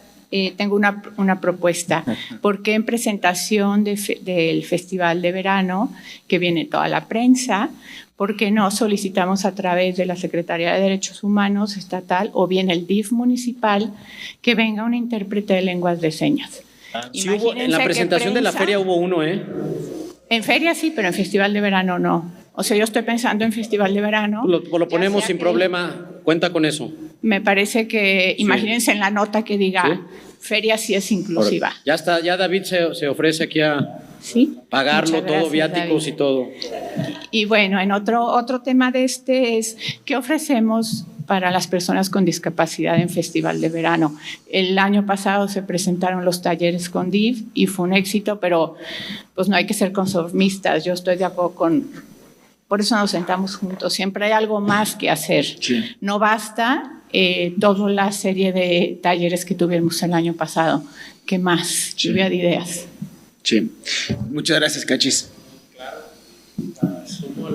tengo una propuesta, porque en presentación del Festival de Verano, que viene toda la prensa, ¿por qué no solicitamos a través de la Secretaría de Derechos Humanos estatal o bien el DIF municipal que venga un intérprete de lenguas de señas? Sí, en la presentación de la feria hubo uno, ¿eh? En feria sí, pero en Festival de Verano no. O sea, yo estoy pensando en Festival de Verano. Lo ponemos sin problema, cuenta con eso. Me parece que, imagínense en la nota que diga, feria sí es inclusiva. Ya está, ya David se ofrece aquí a pagarlo todo, gracias, viáticos, David, y todo. Y bueno, en otro tema de este es, ¿qué ofrecemos para las personas con discapacidad en Festival de Verano? El año pasado se presentaron los talleres con DIF y fue un éxito, pero pues no hay que ser conformistas. Yo estoy de acuerdo por eso nos sentamos juntos. Siempre hay algo más que hacer. Sí. No basta toda la serie de talleres que tuvimos el año pasado. ¿Qué más? Lluvia de ideas. Sí. Muchas gracias, Cachis. Claro. Sumo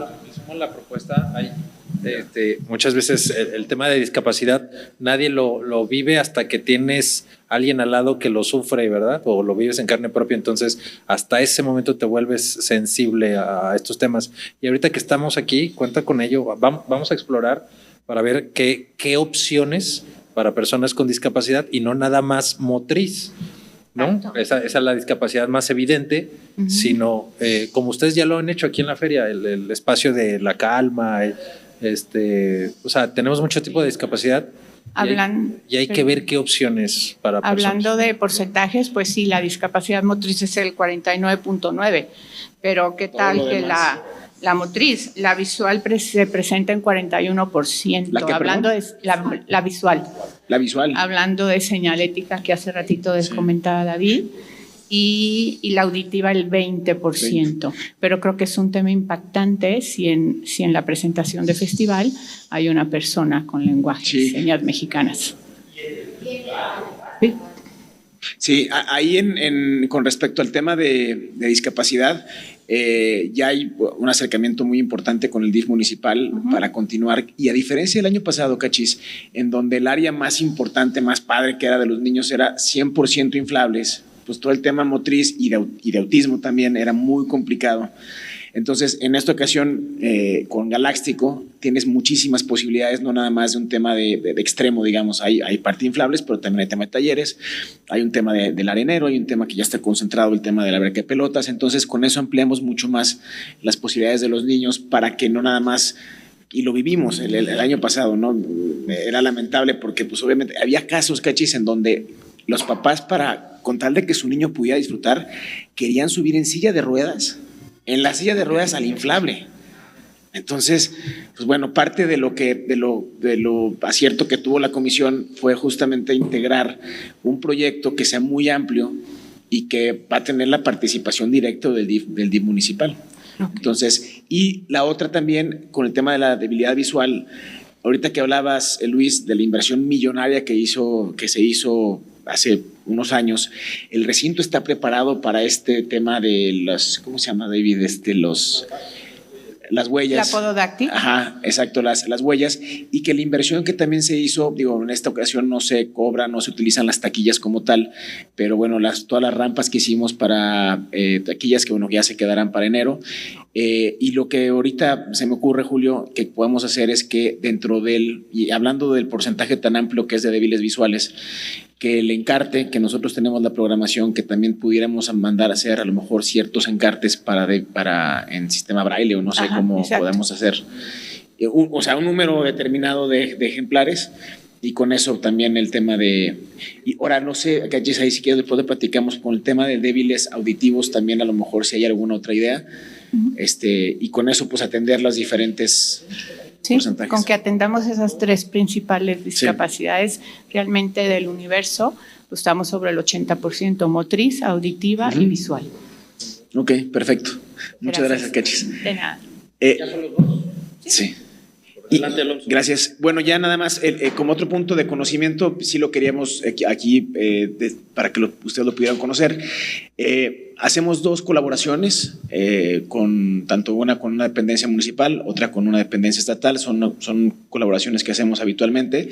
la propuesta. Muchas veces el tema de discapacidad nadie lo vive hasta que tienes alguien al lado que lo sufre, ¿verdad? O lo vives en carne propia, entonces hasta ese momento te vuelves sensible a estos temas. Y ahorita que estamos aquí, cuenta con ello, vamos a explorar para ver qué opciones para personas con discapacidad y no nada más motriz, ¿no? Esa es la discapacidad más evidente, sino como ustedes ya lo han hecho aquí en la feria, el espacio de la calma, o sea, tenemos mucho tipo de discapacidad y hay que ver qué opciones para personas. Hablando de porcentajes, pues sí, la discapacidad motriz es el 49.9, pero ¿qué tal que la motriz, la visual se presenta en 41%? Hablando de la visual. La visual. Hablando de señalética que hace ratito comentaba David. Y la auditiva el 20%. Pero creo que es un tema impactante si en la presentación de festival hay una persona con lenguaje de señas mexicanas. Sí, ahí con respecto al tema de discapacidad, ya hay un acercamiento muy importante con el DIF municipal para continuar, y a diferencia del año pasado, Cachis, en donde el área más importante, más padre que era de los niños era 100% inflables, pues todo el tema motriz y de autismo también era muy complicado. Entonces, en esta ocasión, con Galáctico, tienes muchísimas posibilidades, no nada más de un tema de extremo, digamos. Hay parte inflables, pero también hay tema de talleres, hay un tema del arenero, hay un tema que ya está concentrado, el tema de la alberca de pelotas. Entonces, con eso ampliamos mucho más las posibilidades de los niños para que no nada más, y lo vivimos el año pasado, ¿no? Era lamentable porque, pues, obviamente, había casos, Cachis, en donde los papás, con tal de que su niño pudiera disfrutar, querían subir en silla de ruedas, en la silla de ruedas al inflable. Entonces, pues bueno, parte de lo acierto que tuvo la comisión fue justamente integrar un proyecto que sea muy amplio y que va a tener la participación directa del DIF municipal. Okay. Entonces, y la otra también con el tema de la debilidad visual, ahorita que hablabas, Luis, de la inversión millonaria que se hizo hace unos años, el recinto está preparado para este tema de las, ¿cómo se llama, David? Las huellas. La pododáctil. Ajá, exacto, las huellas, y que la inversión que también se hizo, digo, en esta ocasión no se cobra, no se utilizan las taquillas como tal, pero bueno, todas las rampas que hicimos para taquillas que bueno, ya se quedarán para enero, y lo que ahorita se me ocurre, Julio, que podemos hacer es que dentro y hablando del porcentaje tan amplio que es de débiles visuales, que el encarte, que nosotros tenemos la programación, que también pudiéramos mandar a hacer a lo mejor ciertos encartes para en sistema braille o no sé cómo podemos hacer, o sea, un número determinado de ejemplares, y con eso también el tema y ahora no sé, Cachis, ahí si quieres después platicamos con el tema de débiles auditivos también, a lo mejor si hay alguna otra idea, y con eso pues atender las diferentes... Sí, con que atendamos esas tres principales discapacidades realmente del universo, pues estamos sobre el 80%, motriz, auditiva y visual. Ok, perfecto. Muchas gracias, Cachis. De nada. ¿Ya son los dos? Sí. Adelante, Alonso. Gracias. Bueno, ya nada más, como otro punto de conocimiento, sí lo queríamos aquí para que ustedes lo pudieran conocer. Hacemos 2 colaboraciones, tanto una con una dependencia municipal, otra con una dependencia estatal. Son colaboraciones que hacemos habitualmente.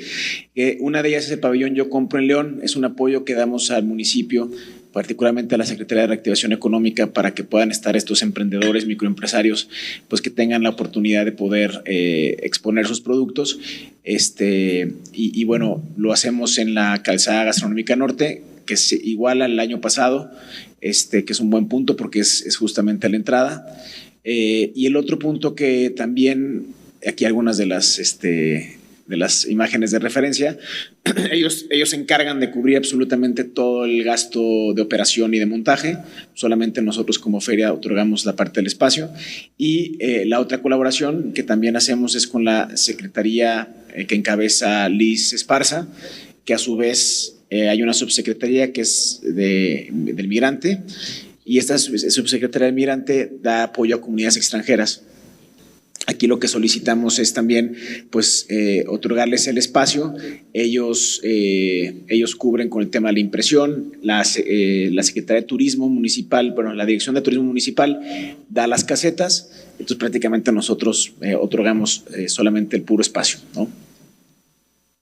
Una de ellas es el pabellón Yo Compro en León. Es un apoyo que damos al municipio, particularmente a la Secretaría de Reactivación Económica, para que puedan estar estos emprendedores, microempresarios, pues que tengan la oportunidad de poder exponer sus productos. Y bueno, lo hacemos en la Calzada Gastronómica Norte, que es igual al año pasado, que es un buen punto porque es justamente a la entrada. Y el otro punto que también, aquí algunas de las las imágenes de referencia. Ellos se encargan de cubrir absolutamente todo el gasto de operación y de montaje. Solamente nosotros como feria otorgamos la parte del espacio. Y la otra colaboración que también hacemos es con la secretaría que encabeza Liz Esparza, que a su vez hay una subsecretaría que es del migrante, y esta subsecretaría del migrante da apoyo a comunidades extranjeras. Aquí lo que solicitamos es también pues, otorgarles el espacio. Ellos cubren con el tema de la impresión. La Secretaría de Turismo Municipal, bueno, la Dirección de Turismo Municipal da las casetas. Entonces prácticamente nosotros otorgamos solamente el puro espacio, ¿no?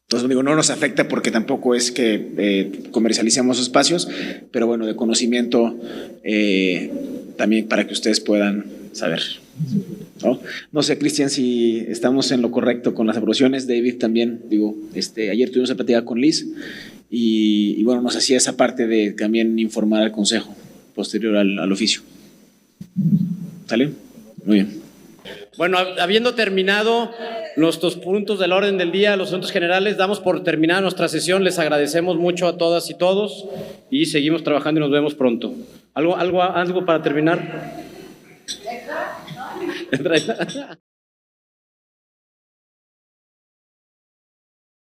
Entonces digo, no nos afecta porque tampoco es que comercialicemos espacios, pero bueno, de conocimiento también para que ustedes puedan saber. No sé, Cristian, si estamos en lo correcto con las aprobaciones. David también, digo, ayer tuvimos una plática con Liz y bueno, nos hacía esa parte de también informar al consejo posterior al oficio. ¿Sale? Muy bien. Bueno, habiendo terminado nuestros puntos del orden del día, los asuntos generales, damos por terminada nuestra sesión. Les agradecemos mucho a todas y todos y seguimos trabajando y nos vemos pronto. ¿Algo para terminar?